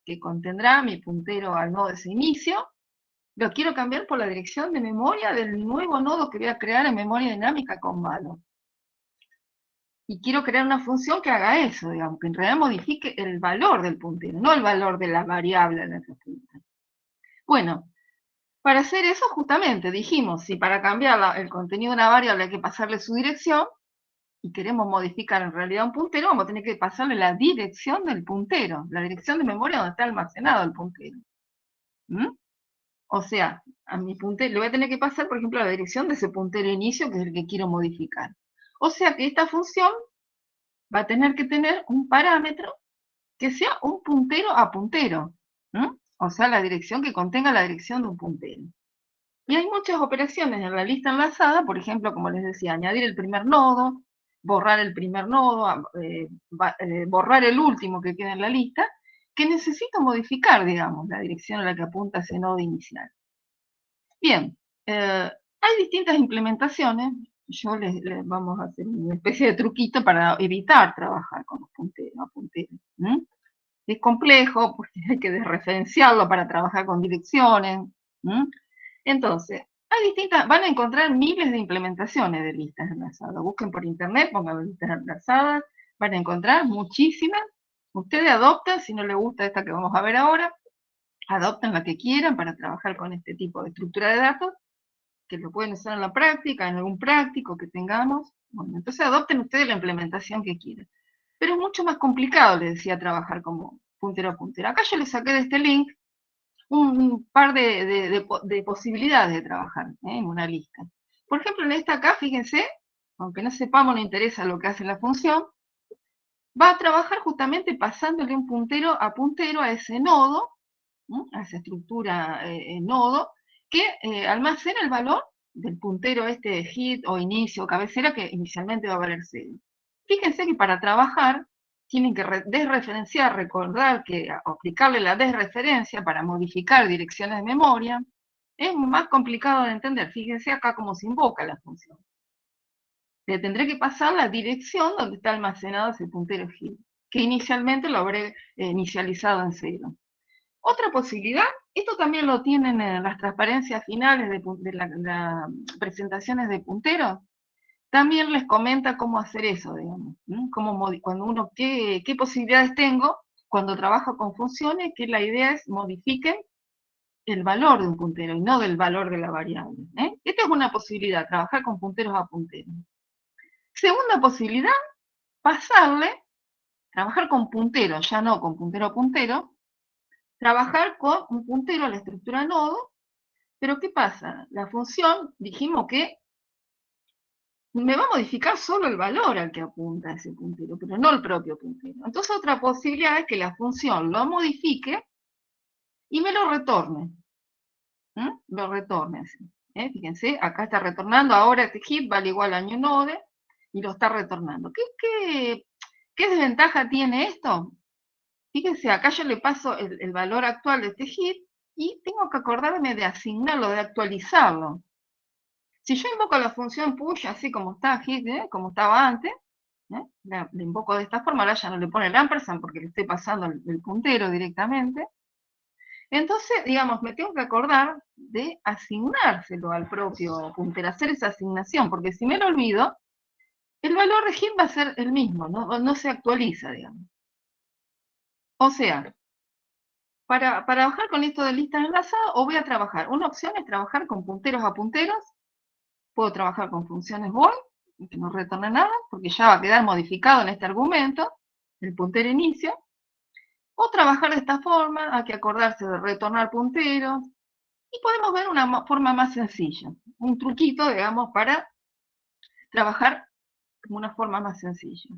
que contendrá mi puntero al nodo de ese inicio, lo quiero cambiar por la dirección de memoria del nuevo nodo que voy a crear en memoria dinámica con malo. Y quiero crear una función que haga eso, digamos, que en realidad modifique el valor del puntero, no el valor de la variable a la que apunta. Bueno, para hacer eso justamente dijimos, si para cambiar el contenido de una variable hay que pasarle su dirección, y queremos modificar en realidad un puntero, vamos a tener que pasarle la dirección del puntero, la dirección de memoria donde está almacenado el puntero. O sea, a mi puntero le voy a tener que pasar, por ejemplo, la dirección de ese puntero inicio, que es el que quiero modificar. O sea que esta función va a tener que tener un parámetro que sea un puntero a puntero. O sea, la dirección que contenga la dirección de un puntero. Y hay muchas operaciones en la lista enlazada, por ejemplo, como les decía, añadir el primer nodo, borrar el primer nodo, borrar el último que queda en la lista, que necesito modificar, digamos, la dirección a la que apunta ese nodo inicial. Bien, hay distintas implementaciones. Yo les vamos a hacer una especie de truquito para evitar trabajar con los punteros a punteros. Es complejo porque hay que desreferenciarlo para trabajar con direcciones. Entonces, hay distintas, van a encontrar miles de implementaciones de listas enlazadas. Busquen por internet, pongan listas enlazadas, van a encontrar muchísimas. Ustedes adoptan, si no les gusta esta que vamos a ver ahora, adopten la que quieran para trabajar con este tipo de estructura de datos, que lo pueden usar en la práctica, en algún práctico que tengamos. Bueno, entonces adopten ustedes la implementación que quieran. Pero es mucho más complicado, les decía, trabajar como puntero a puntero. Acá yo les saqué de este link un par de posibilidades de trabajar en una lista. Por ejemplo, en esta acá, fíjense, aunque no sepamos, no interesa lo que hace la función, va a trabajar justamente pasándole un puntero a ese nodo, a esa estructura nodo, que almacena el valor del puntero este hit o inicio o cabecera que inicialmente va a valer 0. Fíjense que para trabajar tienen que desreferenciar, recordar que aplicarle la desreferencia para modificar direcciones de memoria, es más complicado de entender. Fíjense acá cómo se invoca la función. Le tendré que pasar la dirección donde está almacenado ese puntero heap, que inicialmente lo habré inicializado en 0. Otra posibilidad, esto también lo tienen en las transparencias finales de las presentaciones de punteros, también les comenta cómo hacer eso, digamos, cuando uno, qué posibilidades tengo cuando trabajo con funciones, que la idea es modifiquen el valor de un puntero y no del valor de la variable. Esta es una posibilidad, trabajar con punteros a punteros. Segunda posibilidad, trabajar con punteros, ya no con puntero a puntero, trabajar con un puntero a la estructura nodo, pero ¿qué pasa? La función, dijimos que me va a modificar solo el valor al que apunta ese puntero, pero no el propio puntero. Entonces otra posibilidad es que la función lo modifique y me lo retorne. Lo retorne así. Fíjense, acá está retornando, ahora este heap vale igual a new node, y lo está retornando. ¿Qué desventaja tiene esto? Fíjense, acá yo le paso el valor actual de este heap, y tengo que acordarme de asignarlo, de actualizarlo. Si yo invoco la función push, así como está heap, como estaba antes, le invoco de esta forma, ahora ya no le pone el ampersand porque le estoy pasando el puntero directamente. Entonces, digamos, me tengo que acordar de asignárselo al propio puntero, hacer esa asignación, porque si me lo olvido, el valor de heap va a ser el mismo, no se actualiza, digamos. O sea, para trabajar con esto de listas enlazadas, o voy a trabajar, una opción es trabajar con punteros a punteros, puedo trabajar con funciones void, que no retorna nada, porque ya va a quedar modificado en este argumento, el puntero inicio, o trabajar de esta forma, hay que acordarse de retornar punteros, y podemos ver una forma más sencilla, un truquito, digamos, para trabajar de una forma más sencilla.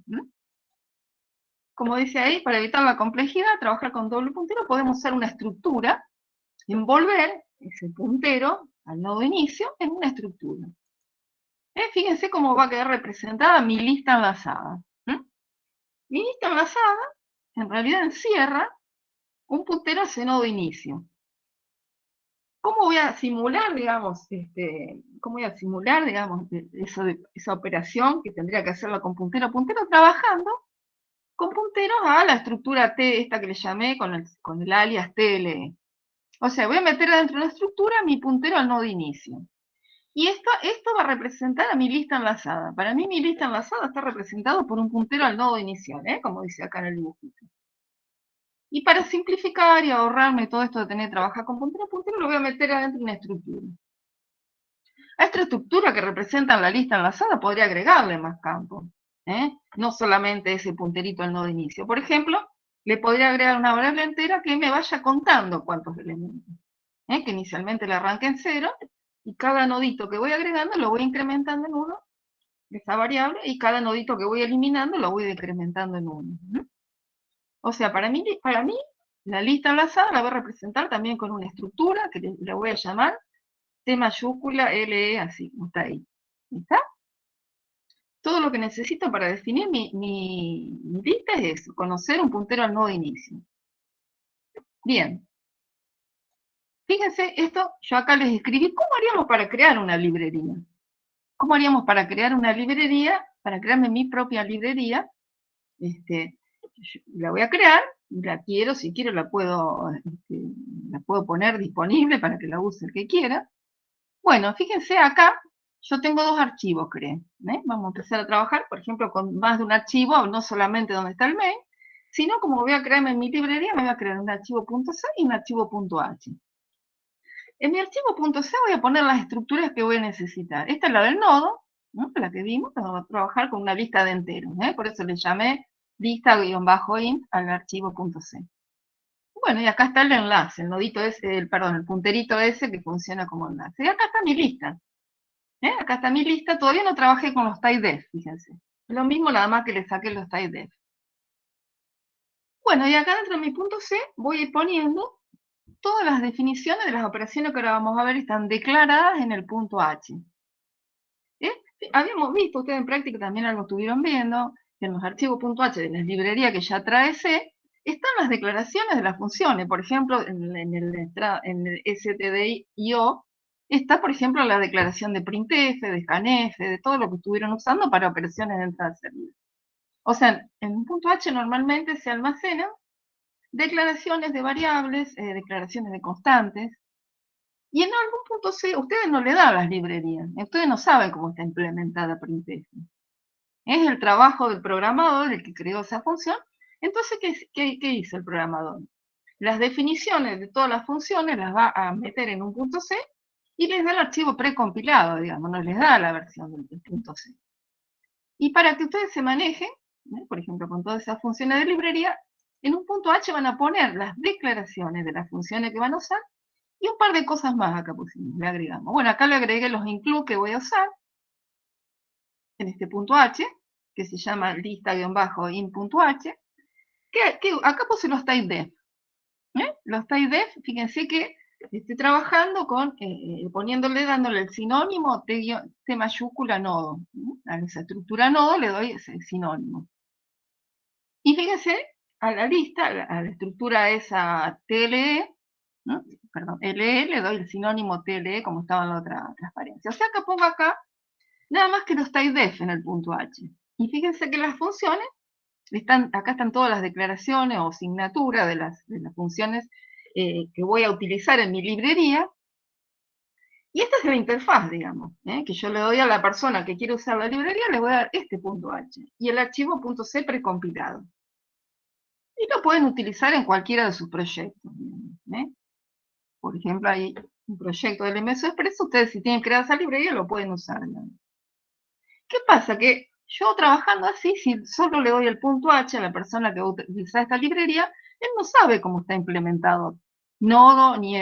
Como dice ahí, para evitar la complejidad, trabajar con doble puntero, podemos usar una estructura, envolver ese puntero al nodo inicio en una estructura. Fíjense cómo va a quedar representada mi lista enlazada. Mi lista enlazada, en realidad, encierra un puntero a ese nodo inicio. ¿Cómo voy a simular, digamos, esa operación que tendría que hacerla con puntero a puntero, trabajando con punteros a la estructura T, esta que le llamé con el alias TLE. O sea, voy a meter adentro de la estructura mi puntero al nodo inicio. Y esto va a representar a mi lista enlazada. Para mí mi lista enlazada está representada por un puntero al nodo inicial, como dice acá en el dibujito. Y para simplificar y ahorrarme todo esto de tener que trabajar con puntero a puntero, lo voy a meter adentro de una estructura. A esta estructura que representa la lista enlazada podría agregarle más campos. No solamente ese punterito al nodo inicio. Por ejemplo, le podría agregar una variable entera que me vaya contando cuántos elementos. Que inicialmente le arranque en 0, y cada nodito que voy agregando lo voy incrementando en 1, de esa variable, y cada nodito que voy eliminando lo voy decrementando en 1. O sea, para mí, la lista enlazada la voy a representar también con una estructura que la voy a llamar T mayúscula LE, así como está ahí. ¿Está? Todo lo que necesito para definir mi lista es eso, conocer un puntero al nodo inicio. Bien. Fíjense, esto yo acá les escribí, ¿cómo haríamos para crear una librería? ¿Cómo haríamos para crear una librería? Para crearme mi propia librería. La voy a crear, la quiero, si quiero la puedo poner disponible para que la use el que quiera. Bueno, fíjense acá, yo tengo dos archivos, creo. Vamos a empezar a trabajar, por ejemplo, con más de un archivo, no solamente donde está el main, sino como voy a crearme en mi librería, me voy a crear un archivo .c y un archivo .h. En mi archivo .c voy a poner las estructuras que voy a necesitar. Esta es la del nodo, la que vimos, vamos a trabajar con una lista de enteros, por eso le llamé lista-int al archivo .c. Bueno, y acá está el enlace, el nodito ese, el punterito ese que funciona como enlace. Y acá está mi lista. Acá está mi lista, todavía no trabajé con los typedef, fíjense. Lo mismo, nada más que le saqué los typedef. Bueno, y acá dentro de mi .c voy a ir poniendo todas las definiciones de las operaciones que ahora vamos a ver están declaradas en el .h. Habíamos visto, ustedes en práctica también algo estuvieron viendo, en los archivos .h de la librería que ya trae C, están las declaraciones de las funciones. Por ejemplo, en el stdio está, por ejemplo, la declaración de printf, de scanf, de todo lo que estuvieron usando para operaciones de entrada salida. O sea, en .h normalmente se almacenan declaraciones de variables, declaraciones de constantes, y en algún punto C, ustedes no le dan las librerías, ustedes no saben cómo está implementada printf. Es el trabajo del programador el que creó esa función. Entonces, ¿qué hizo el programador? Las definiciones de todas las funciones las va a meter en un .c y les da el archivo precompilado, digamos, no les da la versión del .c. Y para que ustedes se manejen, por ejemplo, con todas esas funciones de librería, en un .h van a poner las declaraciones de las funciones que van a usar y un par de cosas más acá pusimos, le agregamos. Bueno, acá le agregué los include que voy a usar en este .h, que se llama lista-in.h, que acá puse los typedef. Los typedef, fíjense que estoy trabajando con, dándole el sinónimo T mayúscula nodo. A esa estructura nodo le doy ese sinónimo. Y fíjense, a la lista, a la estructura esa TLE, perdón, LE, le doy el sinónimo TLE como estaba en la otra transparencia. O sea que pongo acá nada más que los typedef en el .h. Y fíjense que las funciones, acá están todas las declaraciones o asignatura de las funciones que voy a utilizar en mi librería. Y esta es la interfaz, digamos, que yo le doy a la persona que quiere usar la librería, le voy a dar este .h y el archivo .c precompilado. Y lo pueden utilizar en cualquiera de sus proyectos. Por ejemplo, hay un proyecto del MS Express, ustedes si tienen creada esa librería lo pueden usar. ¿Qué pasa? Que yo trabajando así, si solo le doy el .h a la persona que va a utilizar esta librería, él no sabe cómo está implementado nodo ni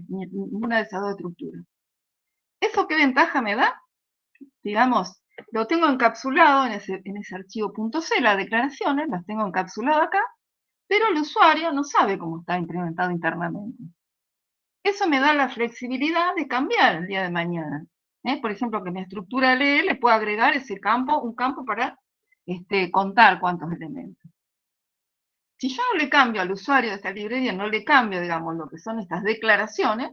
ninguna de esas dos estructuras. ¿Eso qué ventaja me da? Digamos, lo tengo encapsulado en ese archivo .c, las declaraciones las tengo encapsulado acá, pero el usuario no sabe cómo está implementado internamente. Eso me da la flexibilidad de cambiar el día de mañana. Por ejemplo, que mi estructura LE le pueda agregar un campo para contar cuántos elementos. Si yo no le cambio al usuario de esta librería, no le cambio, digamos, lo que son estas declaraciones,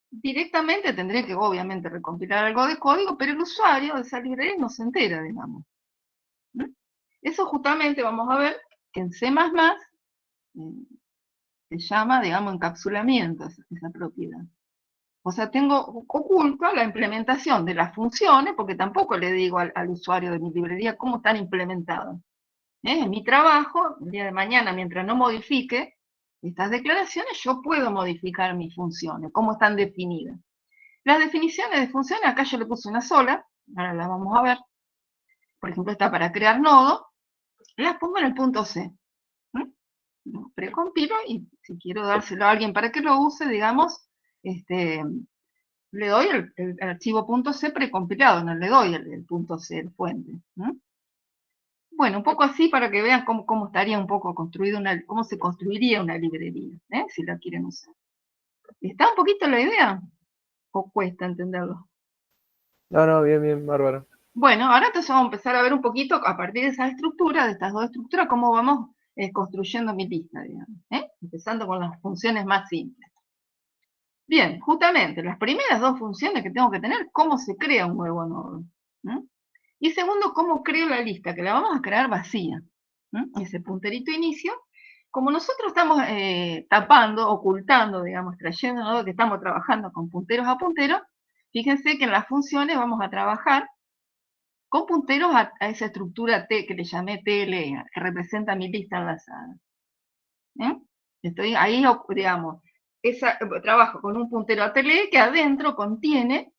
directamente tendré que, obviamente, recompilar algo de código, pero el usuario de esa librería no se entera, digamos. Eso justamente vamos a ver que en C++ se llama, digamos, encapsulamiento, esa propiedad. O sea, tengo oculta la implementación de las funciones, porque tampoco le digo al usuario de mi librería cómo están implementadas. En mi trabajo, el día de mañana, mientras no modifique estas declaraciones, yo puedo modificar mis funciones, cómo están definidas. Las definiciones de funciones, acá yo le puse una sola, ahora la vamos a ver. Por ejemplo, está para crear nodo, las pongo en el .c. Lo precompilo y si quiero dárselo a alguien para que lo use, digamos, le doy el archivo .c precompilado, no le doy el .c, el fuente. Bueno, un poco así para que vean cómo estaría un poco construido cómo se construiría una librería, si la quieren usar. ¿Está un poquito la idea? ¿O cuesta entenderlo? No, bien, bárbaro. Bueno, ahora entonces vamos a empezar a ver un poquito, a partir de esa estructura, de estas dos estructuras, cómo vamos construyendo mi lista, digamos. Empezando con las funciones más simples. Bien, justamente, las primeras dos funciones que tengo que tener, cómo se crea un nuevo nodo. Y segundo, cómo creo la lista, que la vamos a crear vacía. Ese punterito inicio. Como nosotros estamos tapando, ocultando, digamos, trayendo nodo que estamos trabajando con punteros a punteros, fíjense que en las funciones vamos a trabajar con punteros a esa estructura T que le llamé TLE, que representa mi lista enlazada. Estoy ahí, digamos, trabajo con un puntero a TLE que adentro contiene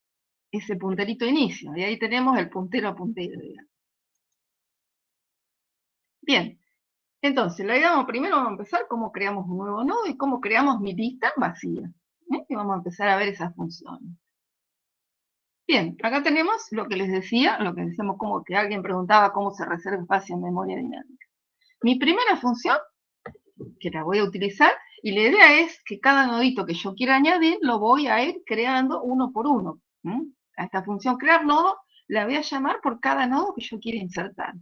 ese punterito inicio, y ahí tenemos el puntero a puntero, digamos. Bien, entonces, primero vamos a empezar cómo creamos un nuevo nodo y cómo creamos mi lista vacía. Y vamos a empezar a ver esas funciones. Bien, acá tenemos lo que les decía, lo que decíamos, como que alguien preguntaba cómo se reserva espacio en memoria dinámica. Mi primera función, que la voy a utilizar, y la idea es que cada nodito que yo quiera añadir, lo voy a ir creando uno por uno. A esta función crear nodo, la voy a llamar por cada nodo que yo quiera insertar.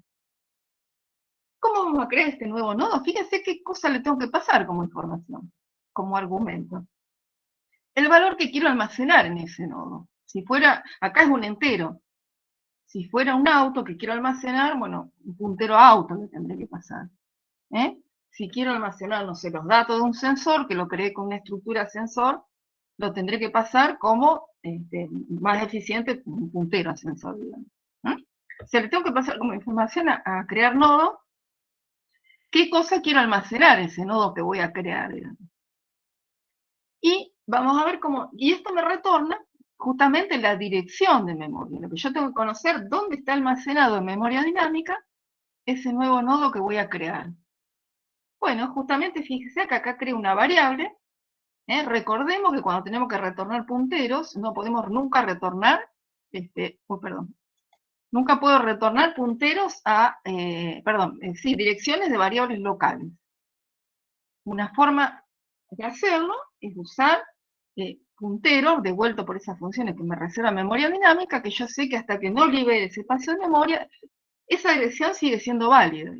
¿Cómo vamos a crear este nuevo nodo? Fíjense qué cosa le tengo que pasar como información, como argumento. El valor que quiero almacenar en ese nodo. Si fuera, acá es un entero. Si fuera un auto que quiero almacenar, bueno, un puntero a auto le tendré que pasar. Si quiero almacenar, no sé, los datos de un sensor, que lo creé con una estructura sensor, lo tendré que pasar como más eficiente un puntero a sensor, digamos. Se le tengo que pasar como información a crear nodo, qué cosa quiero almacenar en ese nodo que voy a crear, digamos. Y vamos a ver cómo, y esto me retorna justamente la dirección de memoria. Lo que yo tengo que conocer dónde está almacenado en memoria dinámica ese nuevo nodo que voy a crear. Bueno, justamente fíjese que acá creo una variable. Recordemos que cuando tenemos que retornar punteros, no podemos nunca retornar, nunca puedo retornar punteros a, direcciones de variables locales. Una forma de hacerlo es usar punteros devueltos por esas funciones que me reserva memoria dinámica, que yo sé que hasta que no libere ese espacio de memoria, esa dirección sigue siendo válida.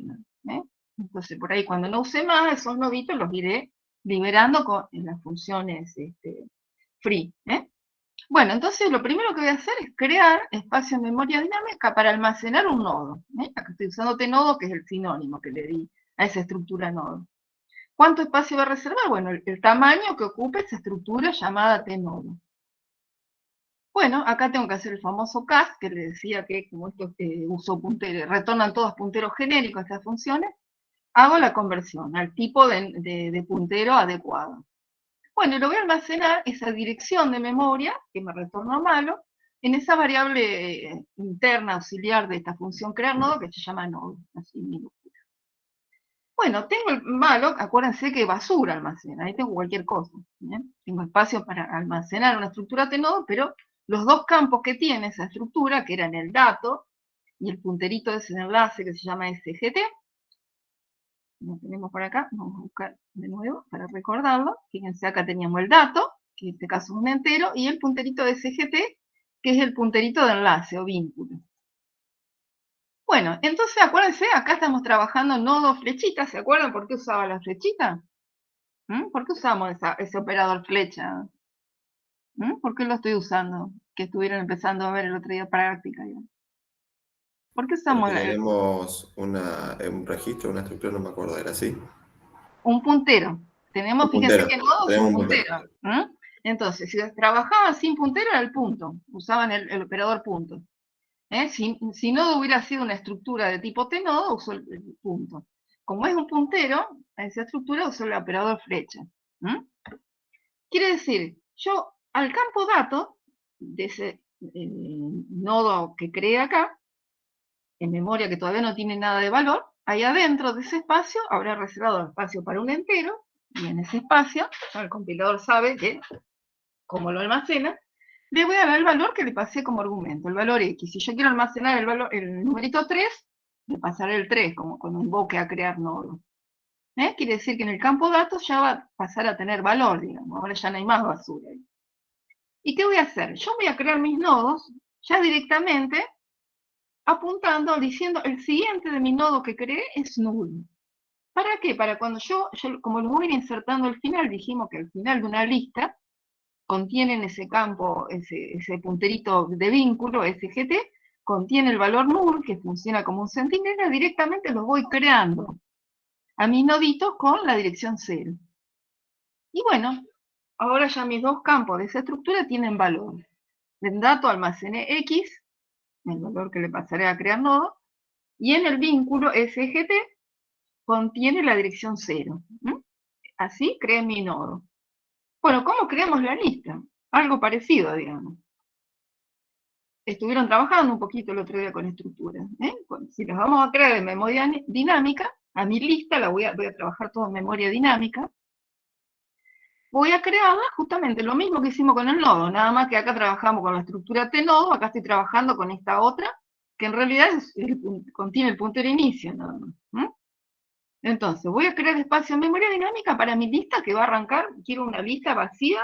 Entonces, por ahí cuando no use más, esos noditos los iré liberando con las funciones free. Bueno, entonces lo primero que voy a hacer es crear espacio en memoria dinámica para almacenar un nodo. Acá estoy usando tnodo, que es el sinónimo que le di a esa estructura nodo. ¿Cuánto espacio va a reservar? Bueno, el tamaño que ocupe esa estructura llamada tnodo. Bueno, acá tengo que hacer el famoso cast, que le decía que como esto uso punteros, retornan todos punteros genéricos a estas funciones, hago la conversión al tipo de puntero adecuado. Bueno, lo voy a almacenar esa dirección de memoria, que me retornó malo, en esa variable interna auxiliar de esta función crear nodo, que se llama nodo, así minúscula. Bueno, tengo el malo, acuérdense que basura almacena, ahí tengo cualquier cosa. Tengo espacio para almacenar una estructura tnodo, pero los dos campos que tiene esa estructura, que eran el dato y el punterito de ese enlace que se llama SGT, lo tenemos por acá, vamos a buscar de nuevo para recordarlo. Fíjense, acá teníamos el dato, que en este caso es un entero, y el punterito de SGT, que es el punterito de enlace o vínculo. Bueno, entonces acuérdense, acá estamos trabajando en nodo flechita. ¿Se acuerdan por qué usaba la flechita? ¿Por qué usamos ese operador flecha? ¿Por qué lo estoy usando? Que estuvieron empezando a ver el otro día práctica. ¿Por qué usamos Porque tenemos un registro, una estructura, no me acuerdo, ¿era así? Un puntero. Tenemos, fíjense que nodo es un puntero. Entonces, si trabajaban sin puntero era el punto. Usaban el operador punto. Si nodo hubiera sido una estructura de tipo tnodo, usó el punto. Como es un puntero, a esa estructura usó el operador flecha. Quiere decir, yo al campo dato de ese nodo que creé acá, en memoria que todavía no tiene nada de valor, ahí adentro de ese espacio habrá reservado espacio para un entero, y en ese espacio, el compilador sabe que, como lo almacena, le voy a dar el valor que le pasé como argumento, el valor X. Si yo quiero almacenar el numerito 3, le pasaré el 3, como cuando invoque a crear nodo. Quiere decir que en el campo datos ya va a pasar a tener valor, digamos, ahora ya no hay más basura. ¿Y qué voy a hacer? Yo voy a crear mis nodos ya directamente apuntando, diciendo, el siguiente de mi nodo que creé es null. ¿Para qué? Para cuando yo como lo voy a ir insertando al final, dijimos que al final de una lista contiene en ese campo, ese punterito de vínculo, SGT, contiene el valor null, que funciona como un centinela, directamente los voy creando a mis noditos con la dirección 0. Y bueno, ahora ya mis dos campos de esa estructura tienen valor. En dato almacené X, el valor que le pasaré a crear nodo, y en el vínculo SGT contiene la dirección 0. Así creé mi nodo. Bueno, ¿cómo creamos la lista? Algo parecido, digamos. Estuvieron trabajando un poquito el otro día con estructuras. Si las vamos a crear en memoria dinámica, a mi lista la voy a trabajar todo en memoria dinámica. Voy a crearla justamente lo mismo que hicimos con el nodo, nada más que acá trabajamos con la estructura tnodo, acá estoy trabajando con esta otra, que en realidad contiene el puntero inicio, nada más. Entonces, voy a crear espacio en memoria dinámica para mi lista que va a arrancar. Quiero una lista vacía,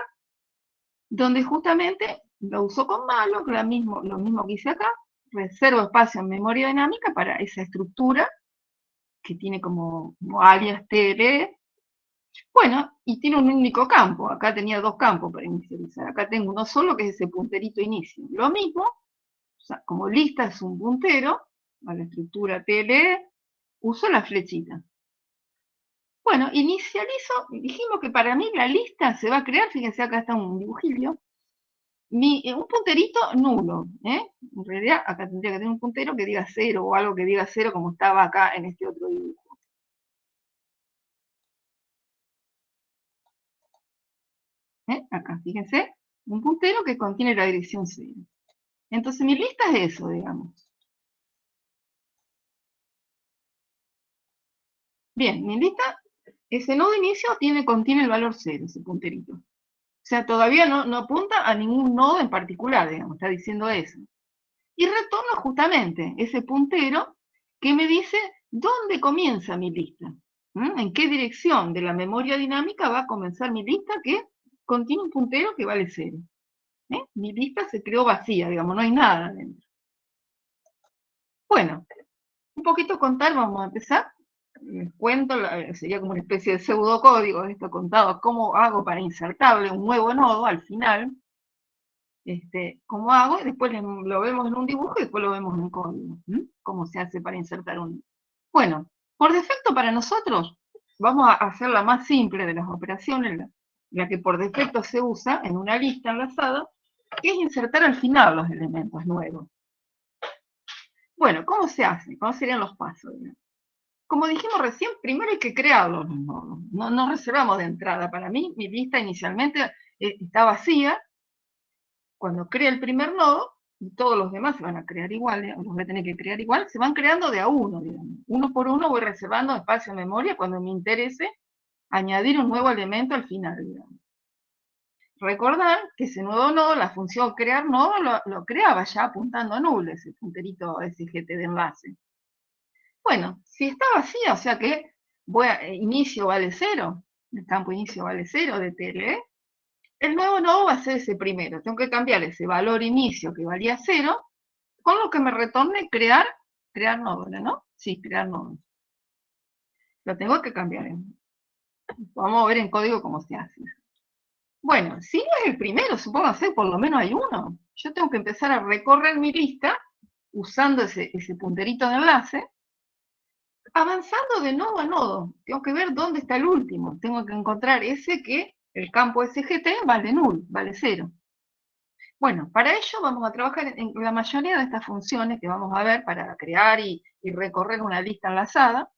donde justamente lo uso con malo, lo mismo que hice acá, reservo espacio en memoria dinámica para esa estructura que tiene como alias TLE. Bueno, y tiene un único campo. Acá tenía dos campos para inicializar. Acá tengo uno solo, que es ese punterito inicio. Lo mismo, o sea, como lista es un puntero, a la estructura TLE, uso la flechita. Bueno, inicializo, dijimos que para mí la lista se va a crear, fíjense acá está un dibujillo, un punterito nulo, ¿eh? En realidad acá tendría que tener un puntero que diga 0 o algo que diga 0 como estaba acá en este otro dibujo. Acá, fíjense, un puntero que contiene la dirección 0. Entonces mi lista es eso, digamos. Bien, mi lista, ese nodo de inicio contiene el valor 0, ese punterito. O sea, todavía no apunta a ningún nodo en particular, digamos, está diciendo eso. Y retorno justamente ese puntero que me dice dónde comienza mi lista. ¿En qué dirección de la memoria dinámica va a comenzar mi lista que contiene un puntero que vale 0? Mi lista se creó vacía, digamos, no hay nada dentro. Bueno, un poquito contar, vamos a empezar. Les cuento, sería como una especie de pseudocódigo de esto contado, cómo hago para insertarle un nuevo nodo al final. Cómo hago, y después lo vemos en un dibujo y después lo vemos en un código. Cómo se hace para insertar un... Bueno, por defecto para nosotros, vamos a hacer la más simple de las operaciones, la que por defecto se usa en una lista enlazada, que es insertar al final los elementos nuevos. Bueno, ¿cómo se hace? ¿Cómo serían los pasos? Como dijimos recién, primero hay que crearlos los nodos. No reservamos de entrada. Para mí, mi lista inicialmente está vacía. Cuando crea el primer nodo, y todos los demás se van a crear igual, los voy a tener que crear igual, se van creando de a uno, digamos. Uno por uno voy reservando espacio en memoria cuando me interese añadir un nuevo elemento al final, digamos. Recordar que ese nuevo nodo, la función crear nodo, lo creaba ya apuntando a null, ese punterito SGT de enlace. Bueno, si está vacía, o sea que inicio vale 0, el campo inicio vale 0 de TLE, el nuevo nodo va a ser ese primero. Tengo que cambiar ese valor inicio que valía 0, con lo que me retorne crear nodo, ¿no? Sí, crear nodo. Lo tengo que cambiar. Vamos a ver en código cómo se hace. Bueno, si no es el primero, supóngase, por lo menos hay uno. Yo tengo que empezar a recorrer mi lista usando ese punterito de enlace, avanzando de nodo a nodo. Tengo que ver dónde está el último. Tengo que encontrar ese que el campo SGT vale null, vale 0. Bueno, para ello vamos a trabajar en la mayoría de estas funciones que vamos a ver para crear y recorrer una lista enlazada.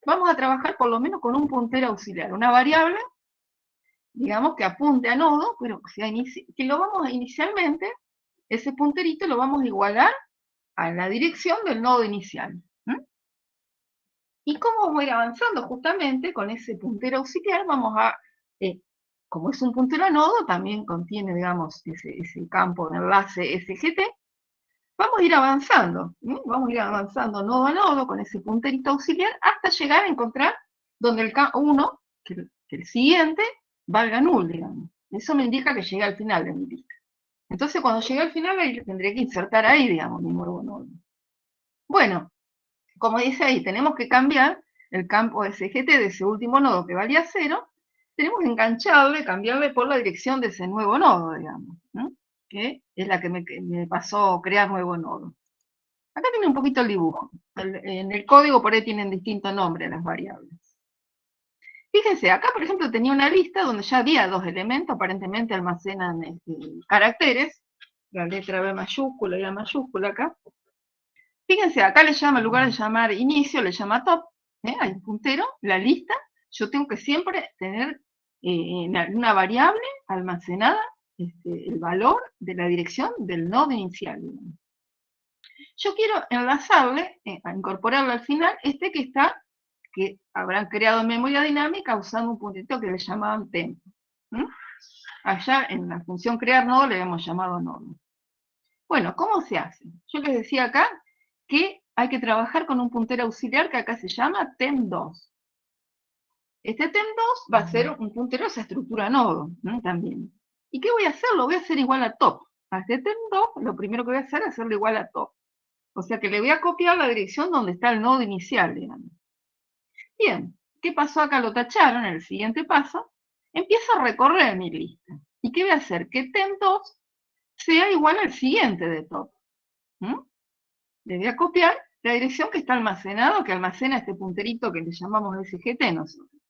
Vamos a trabajar por lo menos con un puntero auxiliar, una variable, digamos, que apunte a nodo, pero que lo vamos a inicialmente, ese punterito lo vamos a igualar a la dirección del nodo inicial. ¿Y cómo voy avanzando? Justamente con ese puntero auxiliar vamos a, como es un puntero a nodo, también contiene, digamos, ese campo de enlace SGT, vamos a ir avanzando, vamos a ir avanzando nodo a nodo con ese punterito auxiliar hasta llegar a encontrar donde el uno, que el siguiente, valga null, digamos. Eso me indica que llegué al final de mi lista. Entonces cuando llegue al final tendré que insertar ahí, digamos, mi nuevo nodo. Bueno, como dice ahí, tenemos que cambiar el campo SGT de ese último nodo que valía 0, tenemos que engancharle, cambiarle por la dirección de ese nuevo nodo, digamos, que es la que me pasó crear nuevo nodo. Acá tiene un poquito el dibujo. En el código por ahí tienen distinto nombre las variables. Fíjense, acá por ejemplo tenía una lista donde ya había dos elementos, aparentemente almacenan caracteres, la letra B mayúscula y la mayúscula acá. Fíjense, acá le llama, en lugar de llamar inicio, le llama top, hay un puntero, la lista, yo tengo que siempre tener en una variable almacenada el valor de la dirección del nodo inicial. Yo quiero enlazarle, a incorporarle al final, que habrán creado en memoria dinámica usando un puntito que le llamaban tempo. Allá en la función crear nodo le hemos llamado nodo. Bueno, ¿cómo se hace? Yo les decía acá que hay que trabajar con un puntero auxiliar que acá se llama tem2. Este tem2 va a ser un puntero a esa estructura nodo, también. ¿Y qué voy a hacer? Lo voy a hacer igual a top. A este tem2 lo primero que voy a hacer es hacerlo igual a top. O sea que le voy a copiar la dirección donde está el nodo inicial, digamos. Bien, ¿qué pasó acá? Lo tacharon, en el siguiente paso, empiezo a recorrer mi lista. ¿Y qué voy a hacer? Que temp2 sea igual al siguiente de top. Le voy a copiar la dirección que está almacenado, que almacena este punterito que le llamamos SGT nosotros.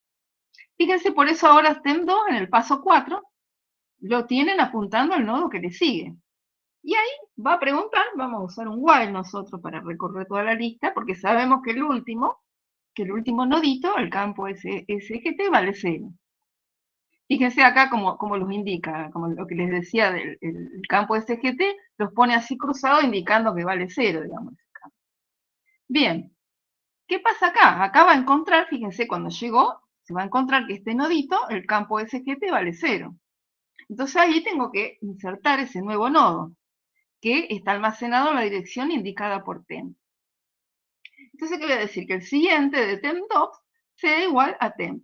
Fíjense, por eso ahora temp2 en el paso 4 lo tienen apuntando al nodo que le sigue. Y ahí va a preguntar, vamos a usar un while nosotros para recorrer toda la lista, porque sabemos que el último nodito, el campo SGT, vale 0. Fíjense acá como los indica, como lo que les decía del el campo SGT, los pone así cruzados indicando que vale 0, digamos. Bien, ¿qué pasa acá? Acá va a encontrar, fíjense, cuando llegó, se va a encontrar que este nodito, el campo SGT, vale 0. Entonces ahí tengo que insertar ese nuevo nodo, que está almacenado en la dirección indicada por temp. Entonces, ¿qué voy a decir? Que el siguiente de temp2 sea igual a temp.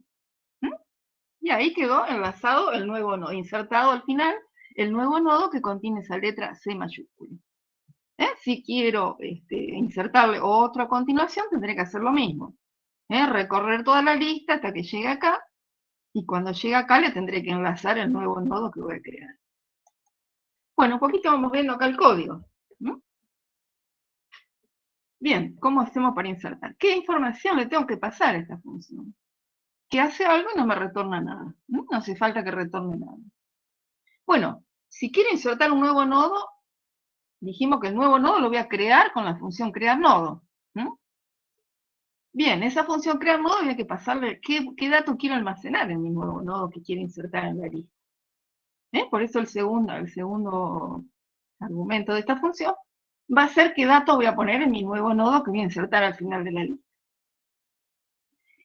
Y ahí quedó enlazado el nuevo nodo, insertado al final el nuevo nodo que contiene esa letra C mayúscula. Si quiero insertarle otro a continuación, tendré que hacer lo mismo. Recorrer toda la lista hasta que llegue acá, y cuando llegue acá le tendré que enlazar el nuevo nodo que voy a crear. Bueno, un poquito vamos viendo acá el código. Bien, ¿cómo hacemos para insertar? ¿Qué información le tengo que pasar a esta función? Que hace algo y no me retorna nada. No hace falta que retorne nada. Bueno, si quiero insertar un nuevo nodo, dijimos que el nuevo nodo lo voy a crear con la función crear nodo. Bien, esa función crear nodo voy a que pasarle qué dato quiero almacenar en mi nuevo nodo que quiero insertar en la lista. Por eso el segundo argumento de esta función va a ser qué dato voy a poner en mi nuevo nodo que voy a insertar al final de la lista.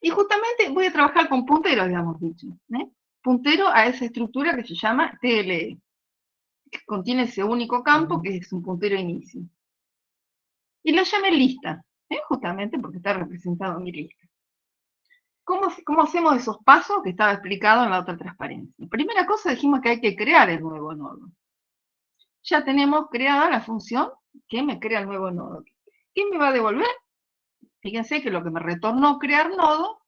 Y justamente voy a trabajar con punteros, habíamos dicho. Puntero a esa estructura que se llama TLE, que contiene ese único campo que es un puntero inicio. Y lo llamé lista, justamente porque está representado en mi lista. ¿Cómo hacemos esos pasos que estaba explicado en la otra transparencia? Primera cosa, dijimos que hay que crear el nuevo nodo. Ya tenemos creada la función que me crea el nuevo nodo. ¿Qué me va a devolver? Fíjense que lo que me retornó crear nodo,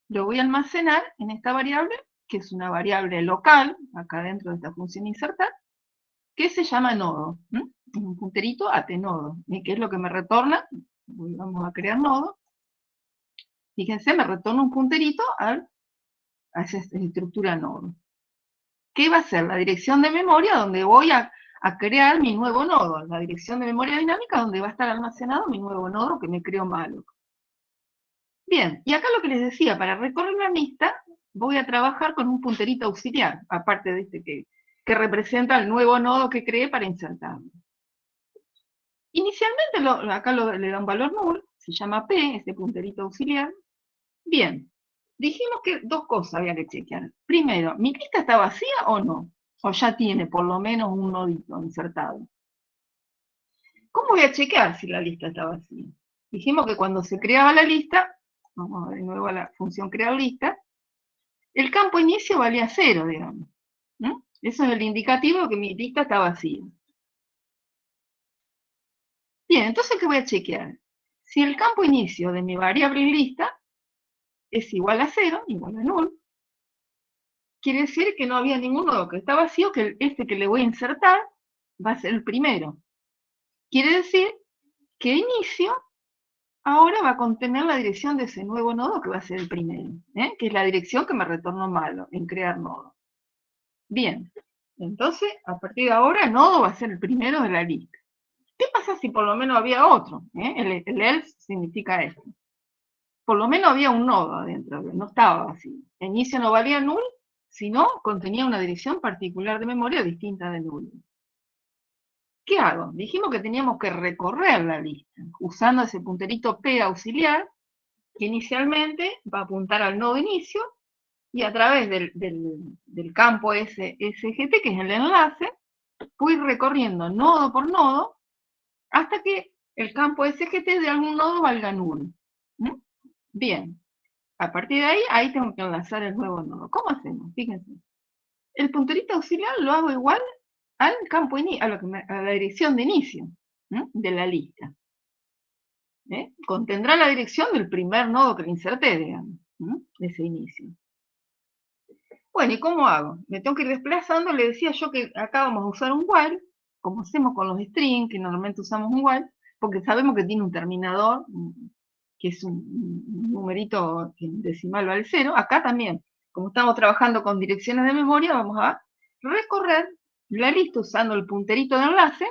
lo voy a almacenar en esta variable, que es una variable local, acá dentro de esta función insertar, que se llama nodo. Un punterito a tnodo. ¿Y qué es lo que me retorna? Vamos a crear nodo. Fíjense, me retorna un punterito a esa estructura nodo. ¿Qué va a ser? La dirección de memoria donde voy a crear mi nuevo nodo. La dirección de memoria dinámica donde va a estar almacenado mi nuevo nodo que me creo malloc. Bien, y acá lo que les decía, para recorrer la lista, voy a trabajar con un punterito auxiliar, aparte de este que representa el nuevo nodo que creé para insertarlo. Inicialmente acá le da un valor null, se llama P, ese punterito auxiliar. Bien, dijimos que dos cosas había que chequear. Primero, ¿mi lista está vacía o no? O ya tiene por lo menos un nodito insertado. ¿Cómo voy a chequear si la lista está vacía? Dijimos que cuando se creaba la lista, vamos de nuevo a la función crear lista, el campo inicio valía 0, digamos. Eso es el indicativo de que mi lista está vacía. Bien, entonces, ¿qué voy a chequear? Si el campo inicio de mi variable lista es igual a 0, igual a null, quiere decir que no había ningún nodo que está vacío, que este que le voy a insertar va a ser el primero. Quiere decir que inicio ahora va a contener la dirección de ese nuevo nodo que va a ser el primero, que es la dirección que me retornó malo en crear nodo. Bien, entonces, a partir de ahora, el nodo va a ser el primero de la lista. ¿Qué pasa si por lo menos había otro? El else significa esto. Por lo menos había un nodo adentro, no estaba vacío. El inicio no valía null, sino contenía una dirección particular de memoria distinta de null. ¿Qué hago? Dijimos que teníamos que recorrer la lista, usando ese punterito P auxiliar, que inicialmente va a apuntar al nodo inicio, y a través del campo SGT, que es el enlace, voy recorriendo nodo por nodo, hasta que el campo SGT de algún nodo valga null. Bien, a partir de ahí tengo que enlazar el nuevo nodo. ¿Cómo hacemos? Fíjense. El punterito auxiliar lo hago igual al campo a la dirección de inicio de la lista. Contendrá la dirección del primer nodo que le inserté, digamos, de ese inicio. Bueno, ¿y cómo hago? Me tengo que ir desplazando, le decía yo que acá vamos a usar un while, como hacemos con los strings, que normalmente usamos un while, porque sabemos que tiene un terminador, que es un numerito que en decimal vale 0. Acá también, como estamos trabajando con direcciones de memoria, vamos a recorrer la lista usando el punterito de enlace.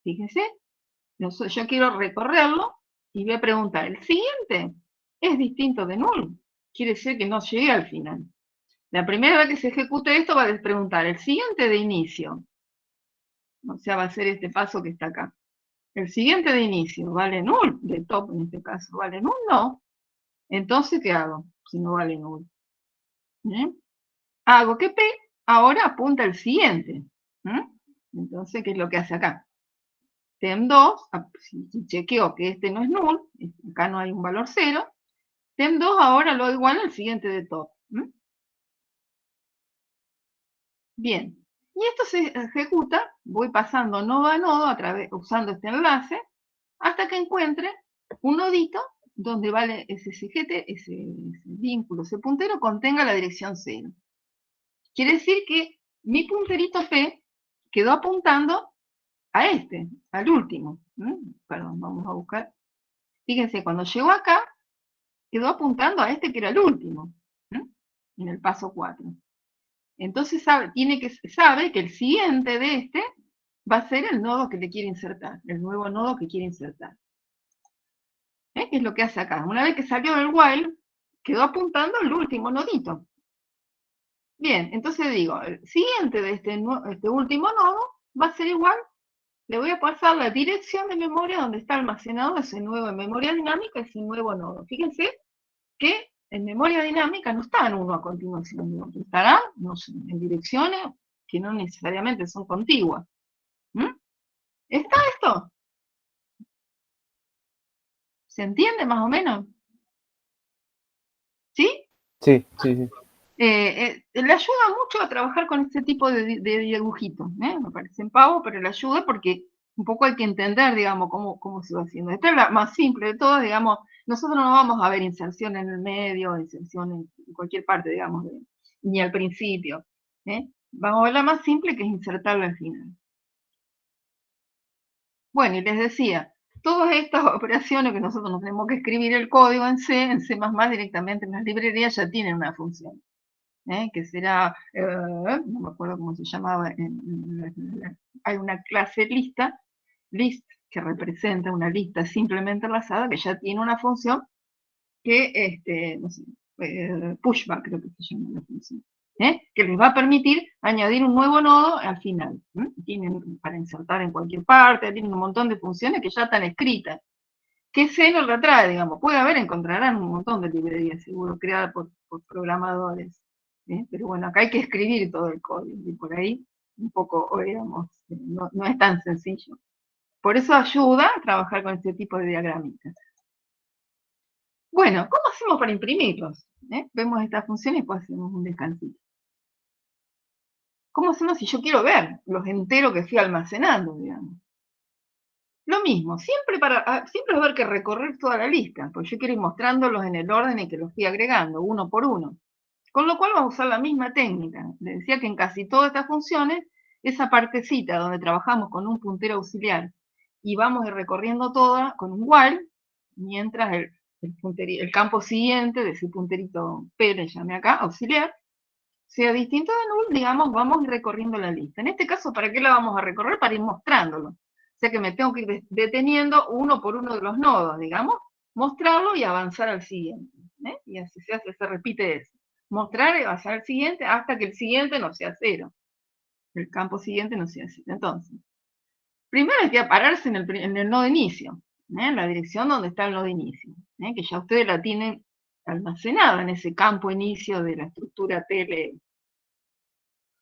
Fíjense, yo quiero recorrerlo y voy a preguntar, ¿el siguiente es distinto de null? Quiere decir que no llegué al final. La primera vez que se ejecute esto va a preguntar, ¿el siguiente de inicio? O sea, va a ser este paso que está acá. El siguiente de inicio, ¿vale null? De top en este caso, ¿vale null? No. Entonces, ¿qué hago? Si no vale null. Hago que P ahora apunta al siguiente. Entonces, ¿qué es lo que hace acá? Tem2, si chequeo que este no es null, acá no hay un valor 0, Tem2 ahora lo igual al siguiente de top. Bien, y esto se ejecuta, voy pasando nodo a nodo usando este enlace, hasta que encuentre un nodito donde vale ese CGT, ese vínculo, ese puntero, contenga la dirección 0. Quiere decir que mi punterito P quedó apuntando a este, al último. Perdón, vamos a buscar. Fíjense, cuando llegó acá, quedó apuntando a este que era el último, en el paso 4. Entonces sabe que el siguiente de este va a ser el nodo que le quiere insertar, el nuevo nodo que quiere insertar. ¿Qué es lo que hace acá? Una vez que salió del while, quedó apuntando al último nodito. Bien, entonces digo, el siguiente de este último nodo va a ser igual, le voy a pasar la dirección de memoria donde está almacenado ese nuevo en memoria dinámica, ese nuevo nodo. Fíjense que en memoria dinámica no está en uno a continuación de otro, estará, no sé, en direcciones que no necesariamente son contiguas. ¿Está esto? ¿Se entiende más o menos? ¿Sí? Sí, sí, sí. Le ayuda mucho a trabajar con este tipo de dibujitos, me parecen pavos, pero le ayuda porque un poco hay que entender, digamos, cómo se va haciendo. Esta es la más simple de todas, digamos, nosotros no vamos a ver inserción en el medio, inserción en cualquier parte, digamos, ni al principio. Vamos a ver la más simple, que es insertarla al final. Bueno, y les decía, todas estas operaciones que nosotros nos tenemos que escribir el código en C directamente en las librerías ya tienen una función. Que será, no me acuerdo cómo se llamaba, hay una clase list, que representa una lista simplemente enlazada, que ya tiene una función que, no sé, pushback creo que se llama la función, que les va a permitir añadir un nuevo nodo al final. Tienen para insertar en cualquier parte, tienen un montón de funciones que ya están escritas. ¿Qué C no la trae, digamos? Puede haber, encontrarán un montón de librerías, seguro, creadas por programadores. Pero bueno, acá hay que escribir todo el código, y por ahí un poco, digamos, no es tan sencillo. Por eso ayuda a trabajar con este tipo de diagramitas. Bueno, ¿cómo hacemos para imprimirlos? Vemos esta función y después hacemos un descansito. ¿Cómo hacemos si yo quiero ver los enteros que fui almacenando, digamos? Lo mismo, siempre va a haber que recorrer toda la lista, porque yo quiero ir mostrándolos en el orden en que los fui agregando, uno por uno. Con lo cual vamos a usar la misma técnica. Les decía que en casi todas estas funciones, esa partecita donde trabajamos con un puntero auxiliar y vamos a ir recorriendo toda con un while, mientras el campo siguiente de ese punterito P, le llamé acá, auxiliar, sea distinto de null, digamos, vamos recorriendo la lista. En este caso, ¿para qué la vamos a recorrer? Para ir mostrándolo. O sea que me tengo que ir deteniendo uno por uno de los nodos, digamos, mostrarlo y avanzar al siguiente. Y así se repite eso. Mostrar y avanzar al siguiente hasta que el siguiente no sea 0. El campo siguiente no sea 0. Entonces, primero hay que pararse en el nodo inicio, en la dirección donde está el nodo inicio, que ya ustedes la tienen almacenada en ese campo inicio de la estructura TL.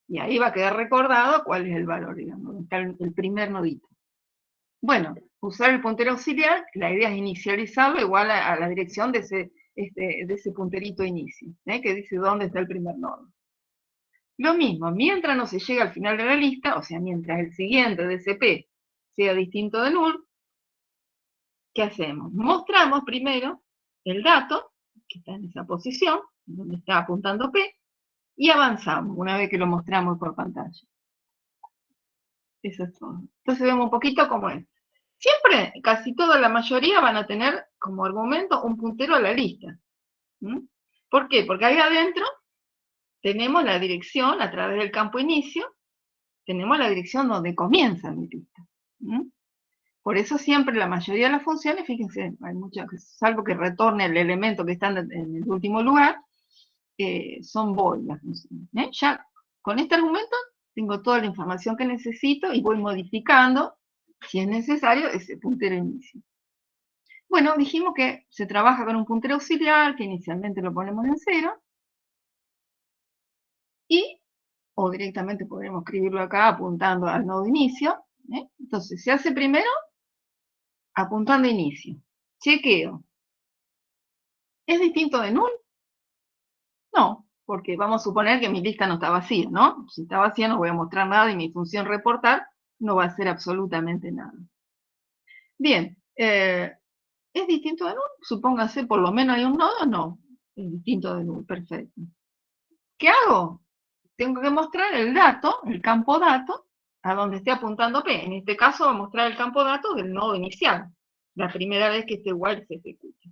Y ahí va a quedar recordado cuál es el valor, digamos, donde está el primer nodito. Bueno, usar el puntero auxiliar, la idea es inicializarlo igual a la dirección de ese punterito inicio, que dice dónde está el primer nodo. Lo mismo, mientras no se llega al final de la lista, o sea, mientras el siguiente de ese P sea distinto de null, ¿qué hacemos? Mostramos primero el dato, que está en esa posición, donde está apuntando P, y avanzamos una vez que lo mostramos por pantalla. Eso es todo. Entonces vemos un poquito cómo es. Siempre, casi toda la mayoría van a tener como argumento un puntero a la lista. ¿Por qué? Porque ahí adentro tenemos la dirección a través del campo inicio, tenemos la dirección donde comienza mi lista. Por eso siempre la mayoría de las funciones, fíjense, hay muchas, salvo que retorne el elemento que está en el último lugar, son void las funciones. Ya con este argumento tengo toda la información que necesito y voy modificando, si es necesario, ese puntero inicio. Bueno, dijimos que se trabaja con un puntero auxiliar, que inicialmente lo ponemos en 0, o directamente podemos escribirlo acá apuntando al nodo inicio. Entonces, se hace primero apuntando a inicio. Chequeo. ¿Es distinto de null? No, porque vamos a suponer que mi lista no está vacía, ¿no? Si está vacía no voy a mostrar nada y mi función reportar no va a hacer absolutamente nada. Bien, ¿es distinto de null? Supóngase, por lo menos hay un nodo, no. Es distinto de null, perfecto. ¿Qué hago? Tengo que mostrar el dato, el campo dato, a donde esté apuntando P. En este caso va a mostrar el campo dato del nodo inicial, la primera vez que este while se ejecute.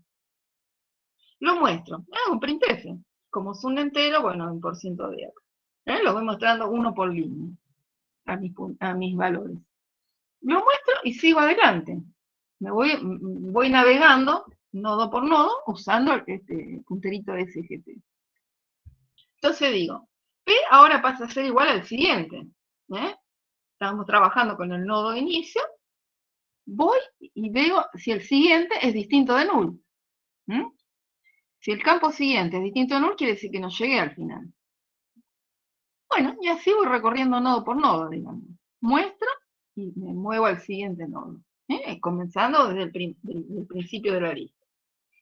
Lo muestro, hago un printf. Como es un entero, bueno, un porciento de acá. Lo voy mostrando uno por línea, a mis valores. Lo muestro y sigo adelante. Voy navegando nodo por nodo usando este punterito de SGT. Entonces digo, P ahora pasa a ser igual al siguiente. Estamos trabajando con el nodo inicio. Voy y veo si el siguiente es distinto de null. Si el campo siguiente es distinto de null, quiere decir que no llegué al final. Bueno, y así voy recorriendo nodo por nodo, digamos. Muestro y me muevo al siguiente nodo. Comenzando desde el principio de la lista,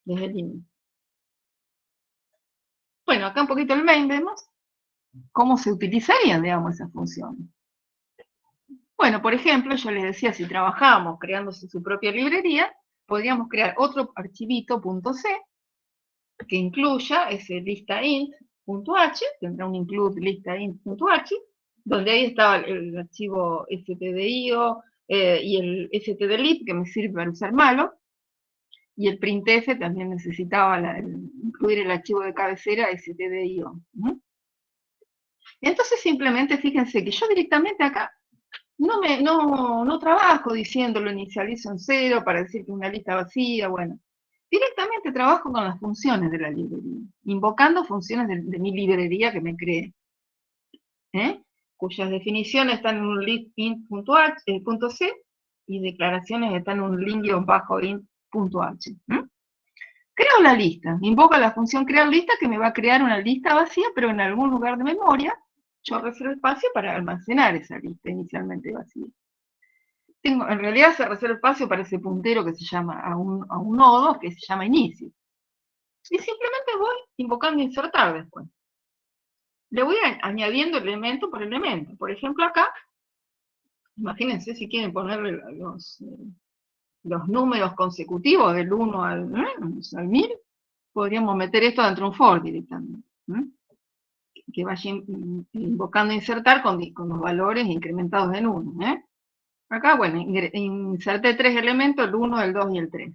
desde el inicio. Bueno, acá un poquito el main vemos cómo se utilizarían, digamos, esas funciones. Bueno, por ejemplo, yo les decía, si trabajamos creándose su propia librería, podríamos crear otro archivito .c que incluya ese listaint.h, tendrá un include listaint.h, donde ahí estaba el archivo stdio y el stdlib, que me sirve para usar malo, y el printf también necesitaba incluir el archivo de cabecera stdio. Entonces simplemente fíjense que yo directamente acá no trabajo diciendo lo inicializo en 0 para decir que es una lista vacía, bueno. Directamente trabajo con las funciones de la librería, invocando funciones de mi librería que me cree, cuyas definiciones están en un list.int.c y declaraciones están en un link-int.h. Creo la lista, invoco la función crear lista que me va a crear una lista vacía, pero en algún lugar de memoria yo reservo espacio para almacenar esa lista inicialmente vacía. En realidad se reserva espacio para ese puntero que se llama a un nodo que se llama inicio. Y simplemente voy invocando insertar después. Le voy añadiendo elemento por elemento. Por ejemplo acá, imagínense si quieren ponerle los números consecutivos del 1 al 1000, podríamos meter esto dentro de un for directamente. Que vaya invocando insertar con los valores incrementados en 1. Acá, bueno, inserté 3 elementos, el 1, el 2 y el 3.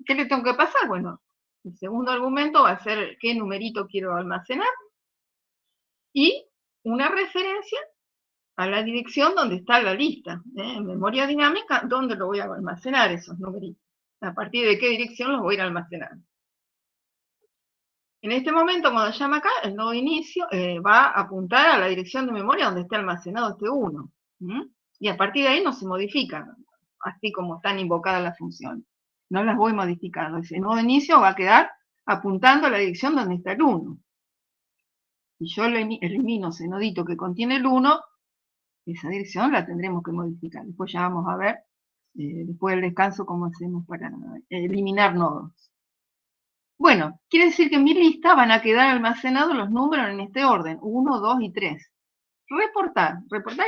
¿Qué le tengo que pasar? Bueno, el segundo argumento va a ser qué numerito quiero almacenar y una referencia a la dirección donde está la lista, en memoria dinámica, donde lo voy a almacenar esos numeritos. A partir de qué dirección los voy a ir almacenando. En este momento, cuando llama acá, el nodo inicio va a apuntar a la dirección de memoria donde está almacenado este 1. Y a partir de ahí no se modifican, así como están invocadas las funciones. No las voy modificando. Ese nodo inicio va a quedar apuntando a la dirección donde está el 1. Y yo elimino ese nodito que contiene el 1, esa dirección la tendremos que modificar. Después ya vamos a ver, después del descanso, cómo hacemos para eliminar nodos. Bueno, quiere decir que en mi lista van a quedar almacenados los números en este orden, 1, 2 y 3. Reportar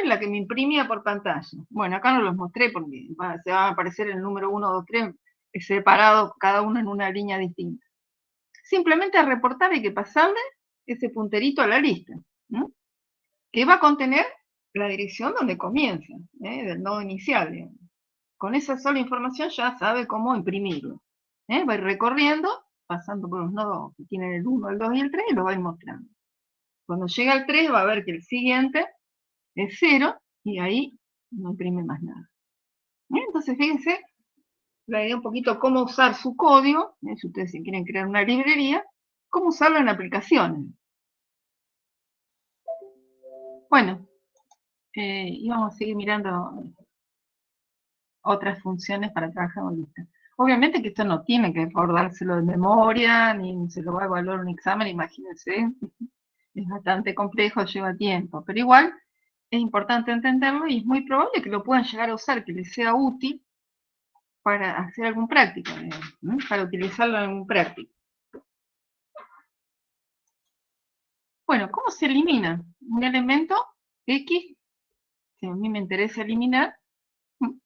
es la que me imprimía por pantalla. Bueno, acá no los mostré porque se va a aparecer el número 1, 2, 3 separados cada uno en una línea distinta. Simplemente a reportar hay que pasarle ese punterito a la lista, ¿no? Que va a contener la dirección donde comienza, del nodo inicial, digamos. Con esa sola información ya sabe cómo imprimirlo. Va a ir recorriendo, pasando por los nodos que tienen el 1, el 2 y el 3, y los va a ir mostrando. Cuando llega al 3 va a ver que el siguiente es 0, y ahí no imprime más nada. Entonces, fíjense, la idea un poquito cómo usar su código, si ustedes quieren crear una librería, cómo usarlo en aplicaciones. Bueno, y vamos a seguir mirando otras funciones para trabajar con listas. Obviamente que esto no tiene que recordárselo de memoria, ni se lo va a evaluar un examen, imagínense. Es bastante complejo, lleva tiempo, pero igual es importante entenderlo y es muy probable que lo puedan llegar a usar, que les sea útil para hacer algún práctico, para utilizarlo en algún práctico. Bueno, ¿cómo se elimina un elemento X que a mí me interesa eliminar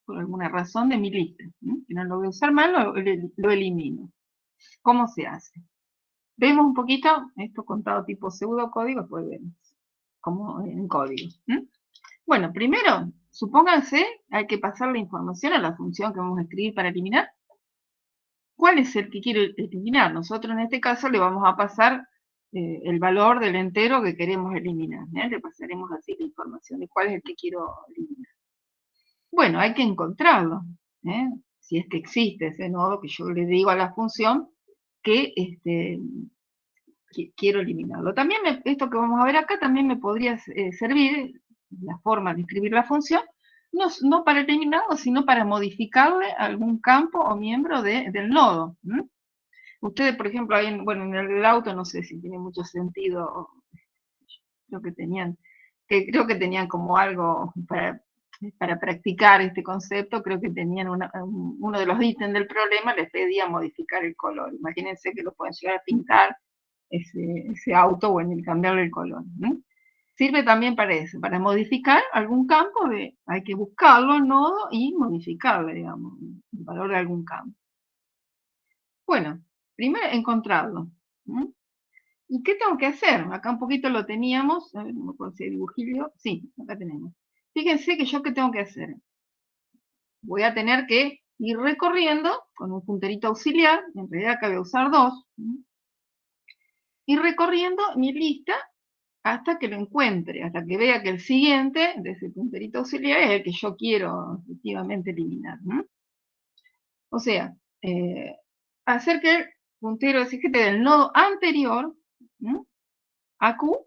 por alguna razón de mi lista? Que no lo voy a usar más, lo elimino. ¿Cómo se hace? Vemos un poquito, esto contado tipo pseudocódigo, después vemos como en código. Bueno, primero, supónganse, hay que pasar la información a la función que vamos a escribir para eliminar. ¿Cuál es el que quiero eliminar? Nosotros en este caso le vamos a pasar el valor del entero que queremos eliminar. Le pasaremos así la información de cuál es el que quiero eliminar. Bueno, hay que encontrarlo. Si es que existe ese nodo que yo le digo a la función que quiero eliminarlo. También esto que vamos a ver acá también me podría servir, la forma de escribir la función, no para eliminarlo, sino para modificarle algún campo o miembro del nodo. Ustedes, por ejemplo, en el auto, no sé si tiene mucho sentido, creo que tenían como algo para practicar este concepto, creo que tenían uno de los ítems del problema, les pedía modificar el color. Imagínense que lo pueden llegar a pintar ese auto, bueno, y cambiarle el color. Sirve también para eso, para modificar algún campo, hay que buscarlo el nodo y modificarle, digamos, el valor de algún campo. Bueno, primero encontrarlo. ¿Y qué tengo que hacer? Acá un poquito lo teníamos, a ver, no me acuerdo si hay dibujillo, sí, acá tenemos. Fíjense que yo qué tengo que hacer. Voy a tener que ir recorriendo con un punterito auxiliar, en realidad acá voy a usar 2, ir recorriendo mi lista hasta que lo encuentre, hasta que vea que el siguiente de ese punterito auxiliar es el que yo quiero efectivamente eliminar. O sea, hacer que el puntero del nodo anterior a Q,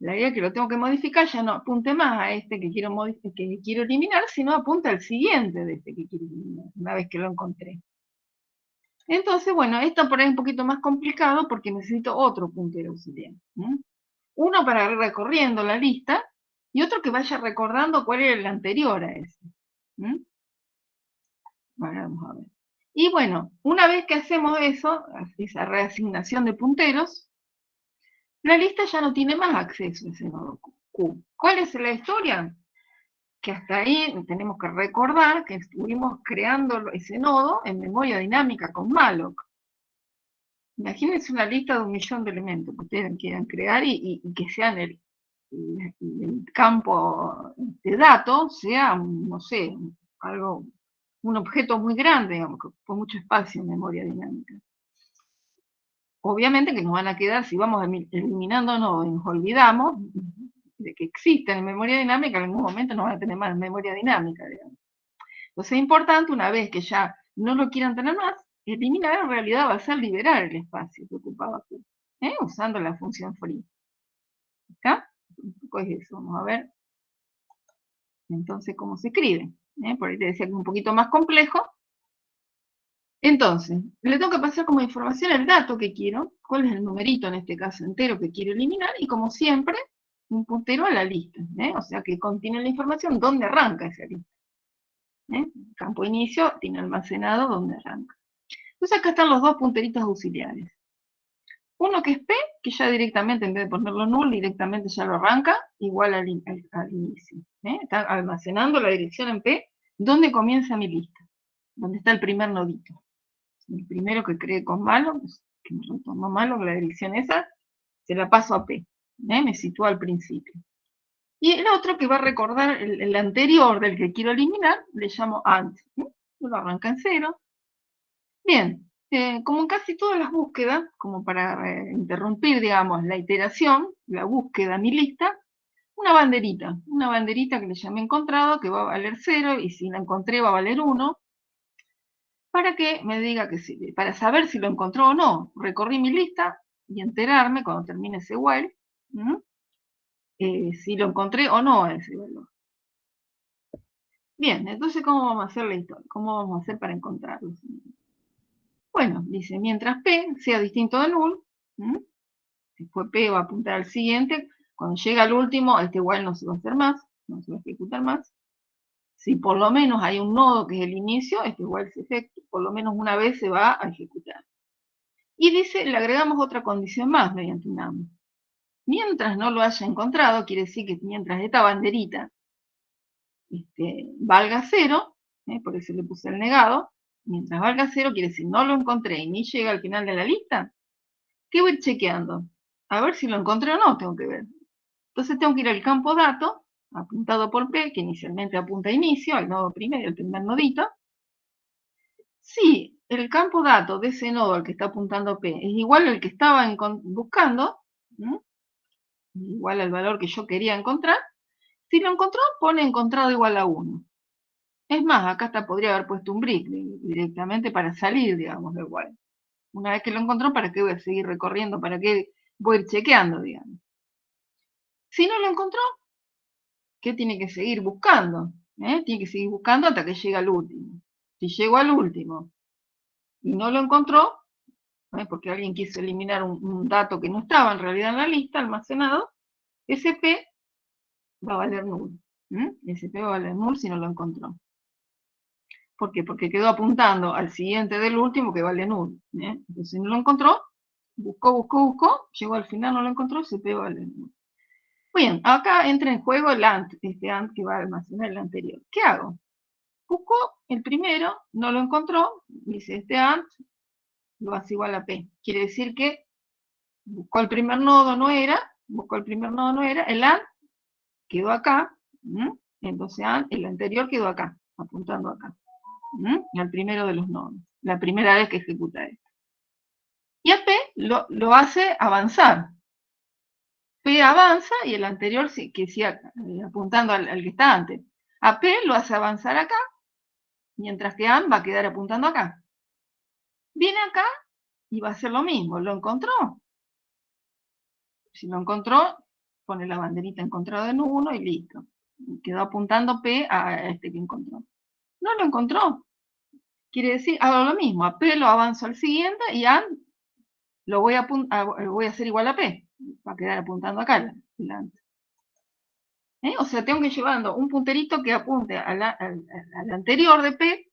la idea que lo tengo que modificar ya no apunte más a este que quiero eliminar, sino apunta al siguiente de este que quiero eliminar, una vez que lo encontré. Entonces, bueno, esto por ahí es un poquito más complicado porque necesito otro puntero auxiliar. Uno para ir recorriendo la lista y otro que vaya recordando cuál era el anterior a ese. Bueno, vamos a ver. Y bueno, una vez que hacemos eso, esa reasignación de punteros, la lista ya no tiene más acceso a ese nodo Q. ¿Cuál es la historia? Que hasta ahí tenemos que recordar que estuvimos creando ese nodo en memoria dinámica con malloc. Imagínense una lista de 1.000.000 de elementos que ustedes quieran crear y que sean el campo de datos, sea, no sé, un objeto muy grande, digamos, con mucho espacio en memoria dinámica. Obviamente que nos van a quedar, si vamos eliminando nodos y nos olvidamos de que existen en memoria dinámica, en algún momento no van a tener más memoria dinámica, digamos. Entonces es importante, una vez que ya no lo quieran tener más, eliminar en realidad va a ser liberar el espacio que ocupaba Q, usando la función free. ¿Está? Un poco es eso, vamos a ver entonces cómo se escribe. Por ahí te decía que es un poquito más complejo. Entonces, le tengo que pasar como información el dato que quiero, cuál es el numerito en este caso entero que quiero eliminar, y como siempre, un puntero a la lista, o sea que contiene la información donde arranca esa lista. El campo inicio tiene almacenado donde arranca. Entonces acá están los dos punteritos auxiliares. Uno que es P, que ya directamente, en vez de ponerlo null, directamente ya lo arranca, igual al inicio. Está almacenando la dirección en P, donde comienza mi lista, donde está el primer nodito. El primero que cree con malo, pues, que me retornó malo, la dirección esa, se la paso a P. Me sitúa al principio. Y el otro que va a recordar el anterior del que quiero eliminar, le llamo AND. Lo arranca en 0. Bien, como en casi todas las búsquedas, como para interrumpir, digamos, la iteración, la búsqueda a mi lista, una banderita que le llamé encontrado, que va a valer 0, y si la encontré va a valer 1, para que me diga que sí, para saber si lo encontró o no. Recorrí mi lista y enterarme cuando termine ese while, si lo encontré o no a ese valor. Bien, entonces, ¿cómo vamos a hacer la historia? ¿Cómo vamos a hacer para encontrarlo? Bueno, dice, mientras P sea distinto de null, después P va a apuntar al siguiente, cuando llega al último, este while no se va a hacer más, no se va a ejecutar más. Si por lo menos hay un nodo que es el inicio, este while se ejecuta, por lo menos una vez se va a ejecutar. Y dice, le agregamos otra condición más mediante un AND. Mientras no lo haya encontrado, quiere decir que mientras esta banderita valga 0, por eso le puse el negado, mientras valga 0, quiere decir no lo encontré y ni llega al final de la lista, ¿qué voy chequeando? A ver si lo encontré o no, tengo que ver. Entonces tengo que ir al campo dato, apuntado por P, que inicialmente apunta a inicio, al nodo primero, el primer nodito. Si el campo dato de ese nodo al que está apuntando P es igual al que estaba buscando, igual al valor que yo quería encontrar, si lo encontró, pone encontrado igual a 1. Es más, acá hasta podría haber puesto un break directamente para salir, digamos, del while. Una vez que lo encontró, ¿para qué voy a seguir recorriendo? ¿Para qué voy a ir chequeando, digamos? Si no lo encontró, ¿qué tiene que seguir buscando? Tiene que seguir buscando hasta que llegue al último. Si llegó al último y no lo encontró, porque alguien quiso eliminar un dato que no estaba en realidad en la lista almacenado, ese P va a valer null. Ese P va a valer null si no lo encontró. ¿Por qué? Porque quedó apuntando al siguiente del último que vale null. Entonces si no lo encontró, buscó, llegó al final, no lo encontró, ese P vale null. Bien, acá entra en juego el AND, este AND que va a almacenar el anterior. ¿Qué hago? Busco el primero, no lo encontró, dice este AND lo hace igual a P. Quiere decir que buscó el primer nodo, no era, el AND quedó acá, entonces AND, el anterior quedó acá, apuntando acá, al primero de los nodos, la primera vez que ejecuta esto. Y a P lo hace avanzar. P avanza y el anterior que sigue apuntando al que está antes. A P lo hace avanzar acá, mientras que AND va a quedar apuntando acá. Viene acá y va a hacer lo mismo. ¿Lo encontró? Si lo encontró, pone la banderita encontrado en 1 y listo. Quedó apuntando P a este que encontró. No lo encontró. Quiere decir, hago lo mismo. A P lo avanzo al siguiente y AND lo voy a hacer igual a P. Va a quedar apuntando acá. O sea, tengo que ir llevando un punterito que apunte al anterior de P.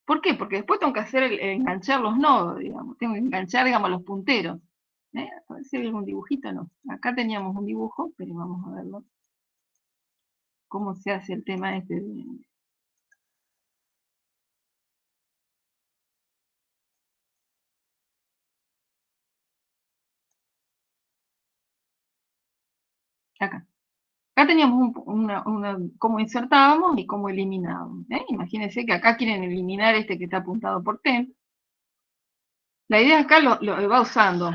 ¿Por qué? Porque después tengo que hacer enganchar los nodos, digamos. Tengo que enganchar, digamos, los punteros. A ver si hay algún dibujito, no. Acá teníamos un dibujo, pero vamos a verlo. ¿Cómo se hace el tema este de... Acá. Acá teníamos cómo insertábamos y cómo eliminábamos. Imagínense que acá quieren eliminar este que está apuntado por temp. La idea acá lo va usando.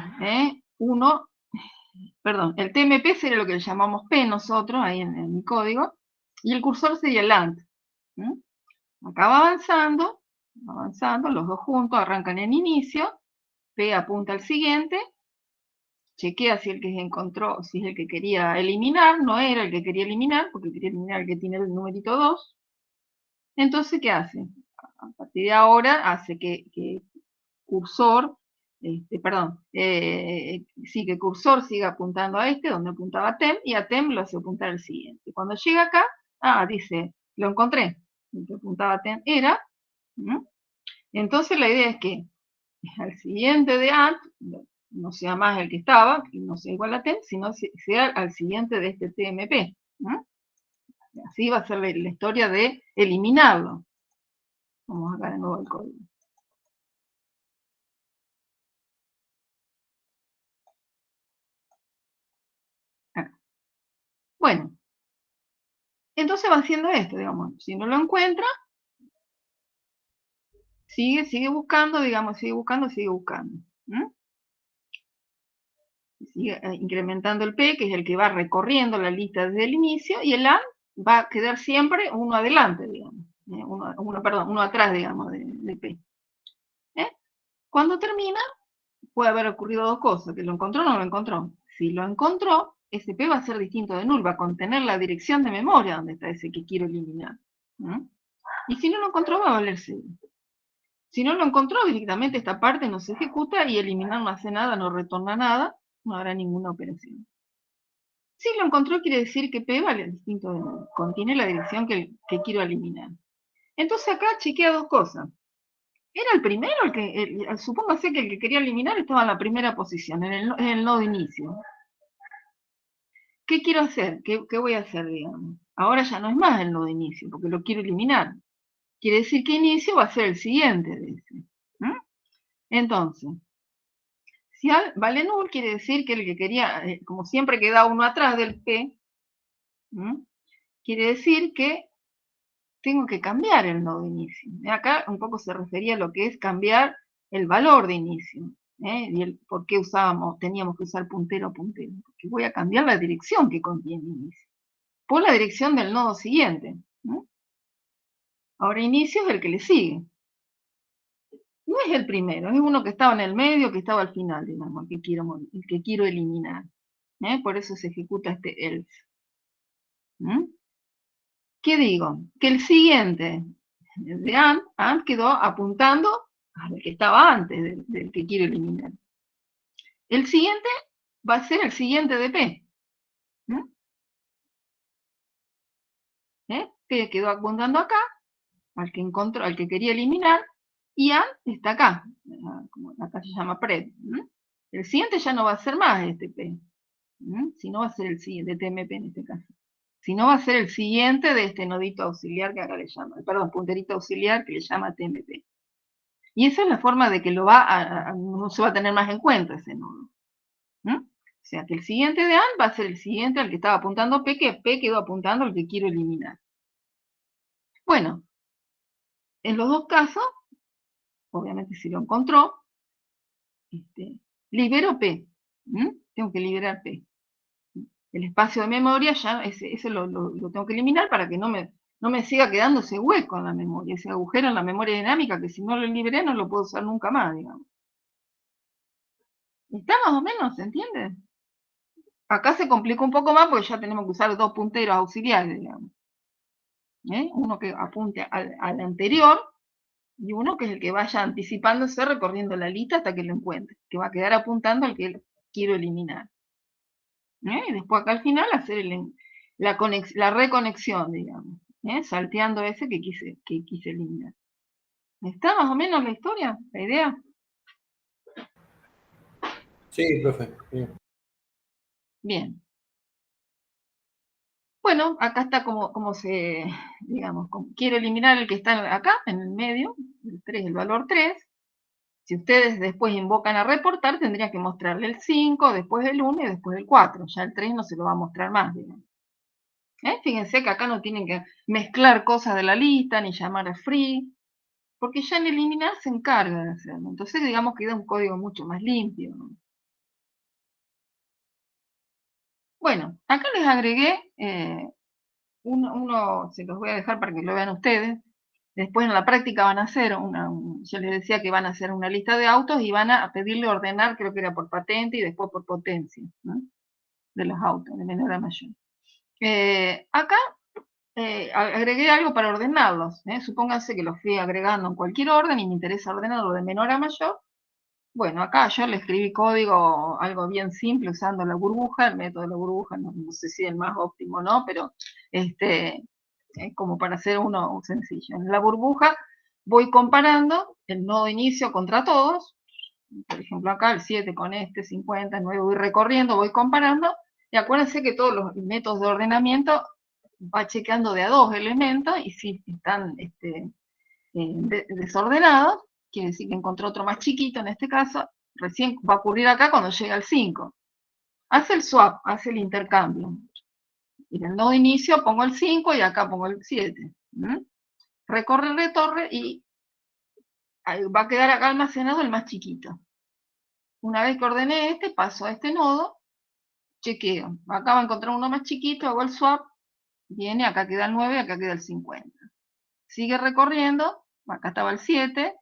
El TMP sería lo que le llamamos P nosotros, ahí en mi código, y el cursor sería el AND. Acá va avanzando, los dos juntos arrancan en inicio, P apunta al siguiente, chequea si el que encontró, si es el que quería eliminar, no era el que quería eliminar, porque quería eliminar el que tiene el numerito 2. Entonces, ¿qué hace? A partir de ahora hace que cursor, que cursor siga apuntando a este, donde apuntaba temp, y a temp lo hace apuntar al siguiente. Cuando llega acá, dice, lo encontré, el que apuntaba temp era, entonces la idea es que al siguiente de AND, no sea más el que estaba, que no sea igual a temp, sino sea al siguiente de este TMP. Así va a ser la historia de eliminarlo. Vamos acá de nuevo al código. Bueno, entonces va haciendo esto, digamos. Si no lo encuentra, sigue buscando, digamos, sigue buscando. Sigue incrementando el P, que es el que va recorriendo la lista desde el inicio, y el AND va a quedar siempre uno adelante, digamos. Uno atrás, digamos, de P. Cuando termina, puede haber ocurrido dos cosas, que lo encontró o no lo encontró. Si lo encontró, ese P va a ser distinto de null, va a contener la dirección de memoria donde está ese que quiero eliminar. Y si no lo encontró, va a valer 0. Si no lo encontró, directamente esta parte no se ejecuta y eliminar no hace nada, no retorna nada, no habrá ninguna operación. Si lo encontró, quiere decir que P vale distinto de null, contiene la dirección que quiero eliminar. Entonces acá chequea dos cosas. ¿Era el primero el que, supóngase que el que quería eliminar estaba en la primera posición, en el nodo inicio? ¿Qué quiero hacer? ¿Qué voy a hacer, digamos? Ahora ya no es más el nodo inicio, porque lo quiero eliminar. Quiere decir que inicio va a ser el siguiente de ese. Entonces, si vale null, quiere decir que el que quería, como siempre queda uno atrás del P, quiere decir que tengo que cambiar el nodo de inicio. Acá un poco se refería a lo que es cambiar el valor de inicio. Y por qué teníamos que usar puntero. Porque voy a cambiar la dirección que contiene inicio. Por la dirección del nodo siguiente. Ahora inicio es el que le sigue. No es el primero, es uno que estaba en el medio, que estaba al final, digamos, el que quiero eliminar. Por eso se ejecuta este else. ¿Qué digo? Que el siguiente de AND quedó apuntando al que estaba antes del que quiero eliminar. El siguiente va a ser el siguiente de P. P quedó apuntando acá, al que quería eliminar, y AND está acá. Acá se llama PRED. El siguiente ya no va a ser más este P, sino va a ser el siguiente, TMP en este caso. Sino va a ser el siguiente de este nodito auxiliar que acá le llama, perdón, punterito auxiliar que le llama TMP. Y esa es la forma de que no se va a tener más en cuenta ese nodo. O sea que el siguiente de AND va a ser el siguiente al que estaba apuntando P, que P quedó apuntando al que quiero eliminar. Bueno, en los dos casos, obviamente si lo encontró, libero P. Tengo que liberar P. El espacio de memoria ya, ese lo tengo que eliminar para que no me siga quedando ese hueco en la memoria, ese agujero en la memoria dinámica, que si no lo liberé no lo puedo usar nunca más, digamos. ¿Está más o menos? ¿Se entiende? Acá se complica un poco más porque ya tenemos que usar dos punteros auxiliares, digamos. Uno que apunte al anterior y uno que es el que vaya anticipándose recorriendo la lista hasta que lo encuentre, que va a quedar apuntando al que quiero eliminar. Y después acá al final hacer la reconexión, digamos, salteando ese que quise eliminar. ¿Está más o menos la historia, la idea? Sí, profe. Bien. Bien. Bueno, acá está como se, digamos, quiero eliminar el que está acá, en el medio, el 3, el valor 3. Si ustedes después invocan a reportar, tendría que mostrarle el 5, después el 1 y después el 4. Ya el 3 no se lo va a mostrar más, digamos. Fíjense que acá no tienen que mezclar cosas de la lista, ni llamar a free, porque ya en eliminar se encarga de hacerlo. Entonces, digamos, queda un código mucho más limpio, ¿no? Bueno, acá les agregué, uno se los voy a dejar para que lo vean ustedes. Después en la práctica van a hacer yo les decía que van a hacer una lista de autos y van a pedirle ordenar, creo que era por patente y después por potencia, ¿no? De los autos, de menor a mayor. Acá agregué algo para ordenarlos. Supónganse que los fui agregando en cualquier orden y me interesa ordenarlo de menor a mayor. Bueno, acá yo le escribí código, algo bien simple, usando la burbuja, el método de la burbuja, no sé si es el más óptimo, ¿no? Pero como para hacer uno sencillo. En la burbuja voy comparando el nodo de inicio contra todos. Por ejemplo, acá el 7 con 50, el 9, voy recorriendo, voy comparando. Y acuérdense que todos los métodos de ordenamiento va chequeando de a dos elementos y si están desordenados, quiere decir que encontró otro más chiquito, en este caso, recién va a ocurrir acá cuando llega al 5. Hace el swap, hace el intercambio. En el nodo inicio pongo el 5 y acá pongo el 7. Recorre y va a quedar acá almacenado el más chiquito. Una vez que ordené este, paso a este nodo, chequeo. Acá va a encontrar uno más chiquito, hago el swap, viene, acá queda el 9, acá queda el 50. Sigue recorriendo, acá estaba el 7.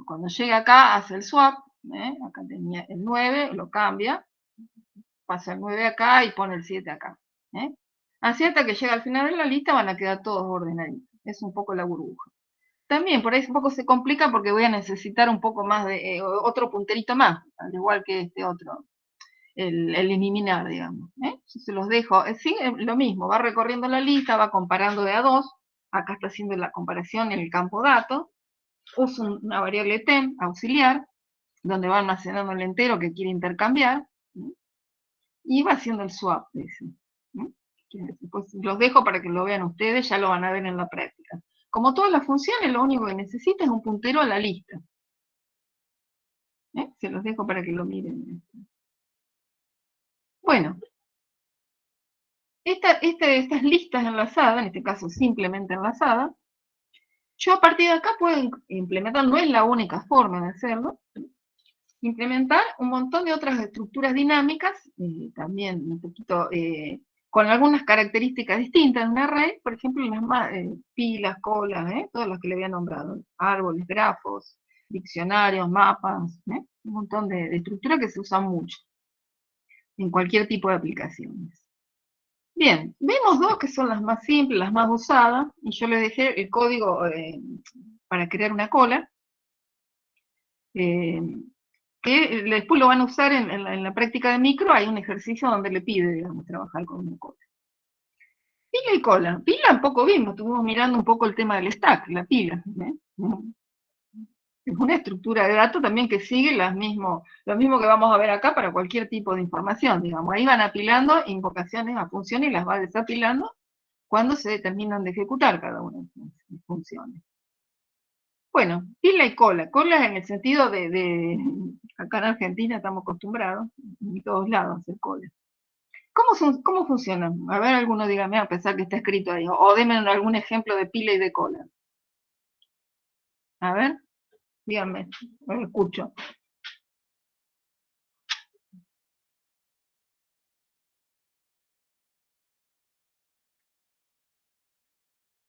Cuando llega acá, hace el swap. Acá tenía el 9, lo cambia. Pasa el 9 acá y pone el 7 acá. Así hasta que llega al final de la lista van a quedar todos ordenaditos. Es un poco la burbuja. También por ahí un poco se complica porque voy a necesitar un poco más de otro punterito más, al igual que este otro, el eliminar, digamos. Yo se los dejo, sí, lo mismo, va recorriendo la lista, va comparando de a dos, acá está haciendo la comparación en el campo datos, uso una variable tem auxiliar, donde va almacenando el entero que quiere intercambiar, y va haciendo el swap, dice. Pues los dejo para que lo vean ustedes, ya lo van a ver en la práctica. Como todas las funciones, lo único que necesita es un puntero a la lista. Se los dejo para que lo miren. Bueno, estas listas enlazadas, en este caso simplemente enlazadas, yo a partir de acá puedo implementar, no es la única forma de hacerlo, implementar un montón de otras estructuras dinámicas, también un poquito con algunas características distintas de un array, por ejemplo, las pilas, colas, todas las que le había nombrado, árboles, grafos, diccionarios, mapas, un montón de estructuras que se usan mucho en cualquier tipo de aplicaciones. Bien, vemos dos que son las más simples, las más usadas, y yo les dejé el código para crear una cola, que después lo van a usar en la práctica de micro, hay un ejercicio donde le pide, digamos, trabajar con una cola. Pila y cola. Pila un poco vimos, estuvimos mirando un poco el tema del stack, la pila. Es una estructura de datos también que sigue lo mismo que vamos a ver acá para cualquier tipo de información, digamos. Ahí van apilando invocaciones a funciones y las va desapilando cuando se terminan de ejecutar cada una de las funciones. Bueno, pila y cola. Cola en el sentido acá en Argentina estamos acostumbrados, en todos lados, a hacer cola. ¿Cómo funciona? A ver, alguno dígame, a pesar que está escrito ahí, o denme algún ejemplo de pila y de cola. A ver, díganme, lo escucho.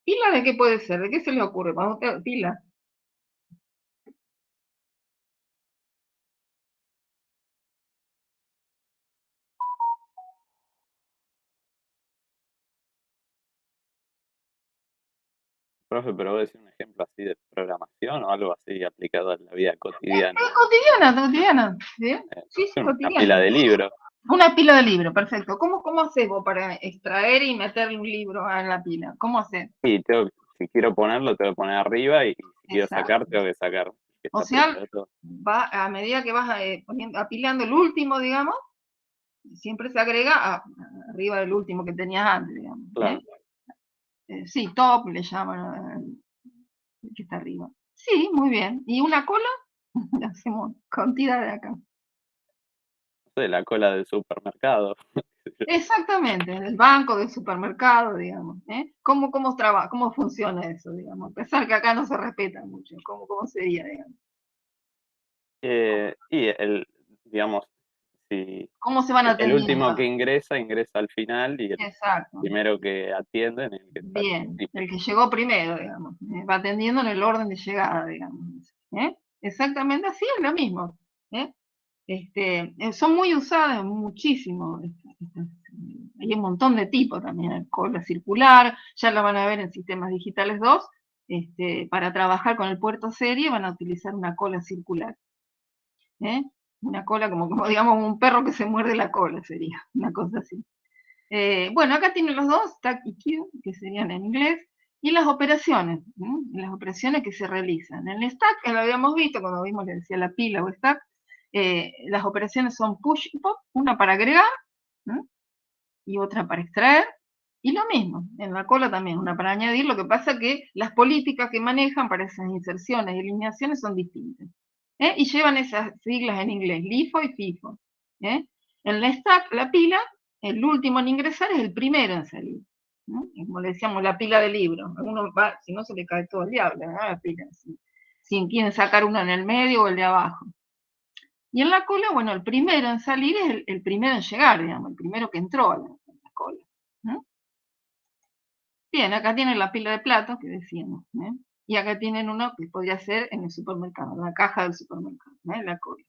¿Pila de qué puede ser? ¿De qué se le ocurre? Pila. Profe, pero voy a decir un ejemplo así de programación o algo así aplicado a la vida cotidiana. Cotidiana. ¿Sí? Sí, Una cotidiana. pila de libros. Una pila de libros, perfecto. ¿Cómo haces vos para extraer y meterle un libro en la pila? ¿Cómo haces? Sí, si quiero ponerlo, tengo que poner arriba y si quiero sacar, tengo que sacar. O sea, a medida que vas apilando el último, digamos, siempre se agrega arriba del último que tenías antes, digamos. Claro. Sí, top le llaman el que está arriba. Sí, muy bien. ¿Y una cola? La hacemos con tira de acá. No sé, la cola del supermercado. Exactamente, del banco, del supermercado, digamos. ¿Cómo funciona eso, digamos? A pesar que acá no se respeta mucho. ¿Cómo sería, digamos? Y digamos, si ¿Cómo se van el atendiendo? último que ingresa al final y el Exacto. primero que atienden es el que está. Bien, el que llegó primero, digamos. Va atendiendo en el orden de llegada, digamos. Exactamente así es lo mismo. Son muy usadas muchísimo. Hay un montón de tipos también. Cola circular, ya la van a ver en sistemas digitales 2. Para trabajar con el puerto serie van a utilizar una cola circular. Una cola como digamos un perro que se muerde la cola sería, una cosa así. Bueno, acá tienen los dos, stack y queue, que serían en inglés, y las operaciones que se realizan. En el stack, lo habíamos visto cuando vimos, le decía la pila o stack, las operaciones son push y pop, una para agregar y otra para extraer, y lo mismo, en la cola también, una para añadir. Lo que pasa es que las políticas que manejan para esas inserciones y eliminaciones son distintas. Y llevan esas siglas en inglés, LIFO y FIFO. En la stack, la pila, el último en ingresar es el primero en salir, ¿no? Como le decíamos, la pila de libros. Uno va, si no se le cae todo el diablo, ¿no? La pila, si quieren sacar uno en el medio o el de abajo. Y en la cola, bueno, el primero en salir es el primero en llegar, digamos, el primero que entró a la cola, ¿no? Bien, acá tienen la pila de platos que decíamos, ¿eh? Y acá tienen uno que podría ser en el supermercado, la caja del supermercado, ¿eh? La cola.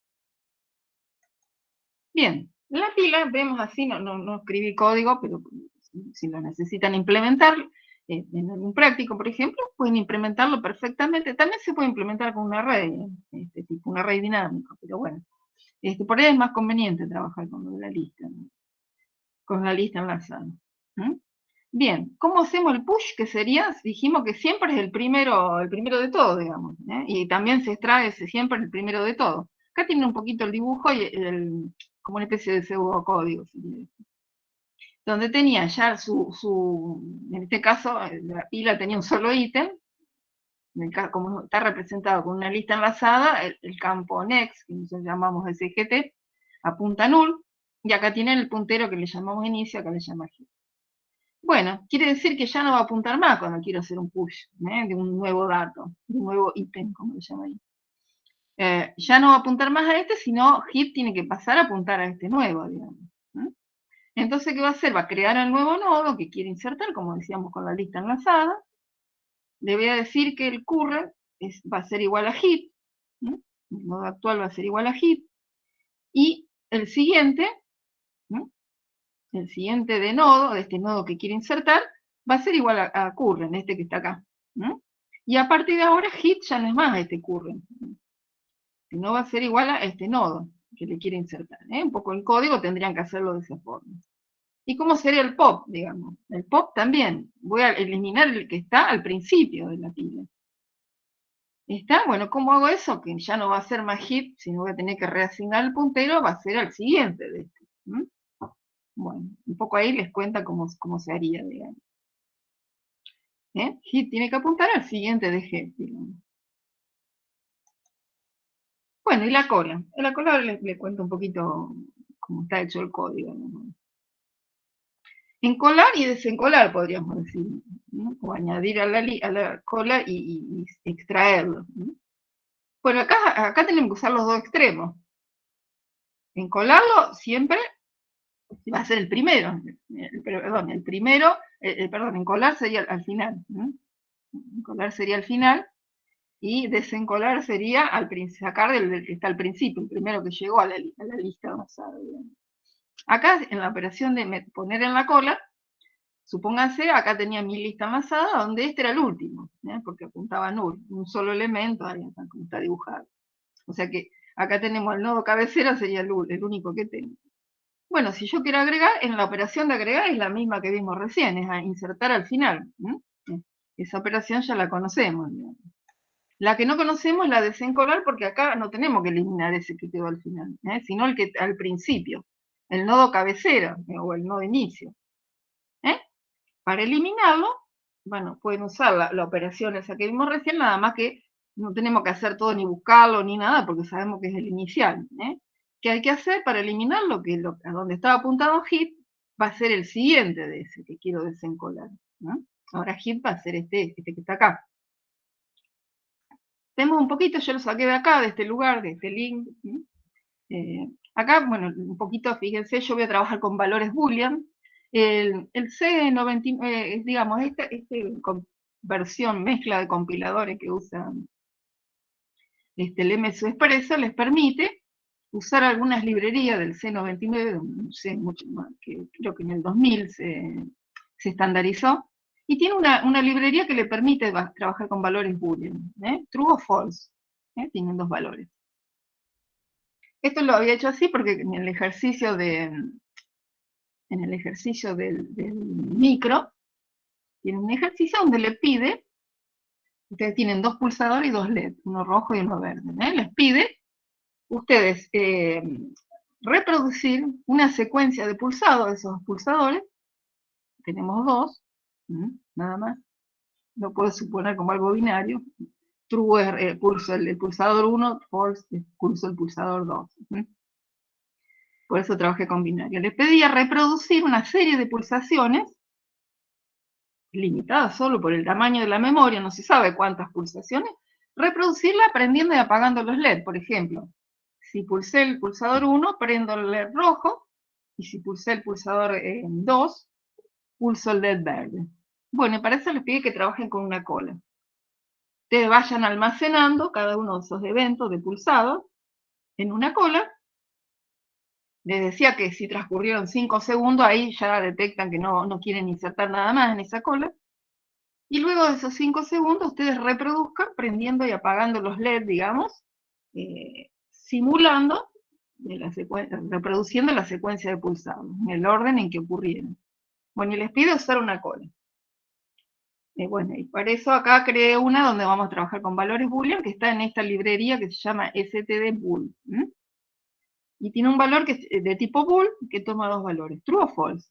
Bien, la pila, vemos así, no escribí código, pero si lo necesitan implementar, en algún práctico, por ejemplo, pueden implementarlo perfectamente. También se puede implementar con un array, tipo un array dinámico, pero bueno, por ahí es más conveniente trabajar con lo de la lista, ¿no? Con la lista enlazada. Bien, ¿cómo hacemos el push? Que sería, dijimos que siempre es el primero de todo, digamos, ¿eh? Y también se extrae siempre el primero de todo. Acá tiene un poquito el dibujo y como una especie de pseudocódigo, donde tenía ya en este caso, la pila tenía un solo ítem, como está representado con una lista enlazada, el campo next, que nosotros llamamos SGT, apunta a null, y acá tienen el puntero que le llamamos inicio, acá le llama hit. Bueno, quiere decir que ya no va a apuntar más cuando quiero hacer un push, de un nuevo dato, de un nuevo ítem, como le llama ahí. Ya no va a apuntar más a este, sino hit tiene que pasar a apuntar a este nuevo, digamos. Entonces, ¿qué va a hacer? Va a crear el nuevo nodo que quiere insertar, como decíamos con la lista enlazada. Le voy a decir que el current va a ser igual a hit. El nodo actual va a ser igual a hit. Y el siguiente de nodo, de este nodo que quiere insertar, va a ser igual a current, este que está acá. Y a partir de ahora, hit ya no es más este current, sino va a ser igual a este nodo que le quiere insertar. Un poco el código tendrían que hacerlo de esa forma. ¿Y cómo sería el pop, digamos? El pop también. Voy a eliminar el que está al principio de la pila. ¿Está? Bueno, ¿cómo hago eso? Que ya no va a ser más hit, sino voy a tener que reasignar el puntero, va a ser al siguiente de este. Bueno, un poco ahí les cuenta cómo se haría, digamos. Hit tiene que apuntar al siguiente de head, digamos. Bueno, y la cola. En la cola le cuento un poquito cómo está hecho el código, ¿no? Encolar y desencolar, podríamos decir, ¿no? O añadir a la cola y extraerlo, ¿no? Bueno, acá tenemos que usar los dos extremos. Encolarlo siempre va a ser el primero, encolar sería al final, ¿no? Encolar sería al final, y desencolar sería sacar del que está al principio, el primero que llegó a la lista avanzada. Acá, en la operación de poner en la cola, supóngase, acá tenía mi lista avanzada, donde este era el último, porque apuntaba a null, un solo elemento, ahí está, como está dibujado. O sea que acá tenemos el nodo cabecera, sería el único que tengo. Bueno, si yo quiero agregar, en la operación de agregar es la misma que vimos recién, es a insertar al final. Esa operación ya la conocemos, digamos. La que no conocemos es la de desencolar, porque acá no tenemos que eliminar ese que quedó al final, sino el que al principio, el nodo cabecera, o el nodo inicio. Para eliminarlo, bueno, pueden usar la operación esa que vimos recién, nada más que no tenemos que hacer todo ni buscarlo ni nada, porque sabemos que es el inicial. ¿Qué hay que hacer para eliminarlo? Que a donde estaba apuntado hit va a ser el siguiente de ese que quiero desencolar. Ahora hit va a ser este que está acá. Vemos un poquito, yo lo saqué de acá, de este lugar, de este link. Acá, bueno, un poquito, fíjense, yo voy a trabajar con valores boolean. El C99, digamos, esta versión, mezcla de compiladores que usan el MSU Expresso, les permite usar algunas librerías del C99, no sé, mucho más, que creo que en el 2000 se estandarizó, y tiene una librería que le permite trabajar con valores boolean, true o false, tienen dos valores. Esto lo había hecho así porque en el ejercicio del micro, tiene un ejercicio donde le pide, ustedes tienen dos pulsadores y dos LED, uno rojo y uno verde, les pide ustedes reproducir una secuencia de pulsados de esos pulsadores, tenemos dos, nada más, lo puedo suponer como algo binario, true es pulso el pulsador 1, false pulso el pulsador 2. por eso trabajé con binario. Le pedía reproducir una serie de pulsaciones, limitadas solo por el tamaño de la memoria, no se sabe cuántas pulsaciones, reproducirla prendiendo y apagando los LED, por ejemplo. Si pulsé el pulsador 1, prendo el LED rojo, y si pulsé el pulsador 2, pulso el LED verde. Bueno, y para eso les pide que trabajen con una cola. Ustedes vayan almacenando cada uno de esos eventos de pulsados en una cola. Les decía que si transcurrieron 5 segundos, ahí ya detectan que no quieren insertar nada más en esa cola. Y luego de esos 5 segundos, ustedes reproduzcan prendiendo y apagando los LED, digamos, simulando, reproduciendo la secuencia de pulsados, en el orden en que ocurrieron. Bueno, y les pido usar una cola. Bueno, y para eso acá creé una donde vamos a trabajar con valores boolean, que está en esta librería que se llama stdbool. Y tiene un valor que es de tipo bool, que toma dos valores, true o false,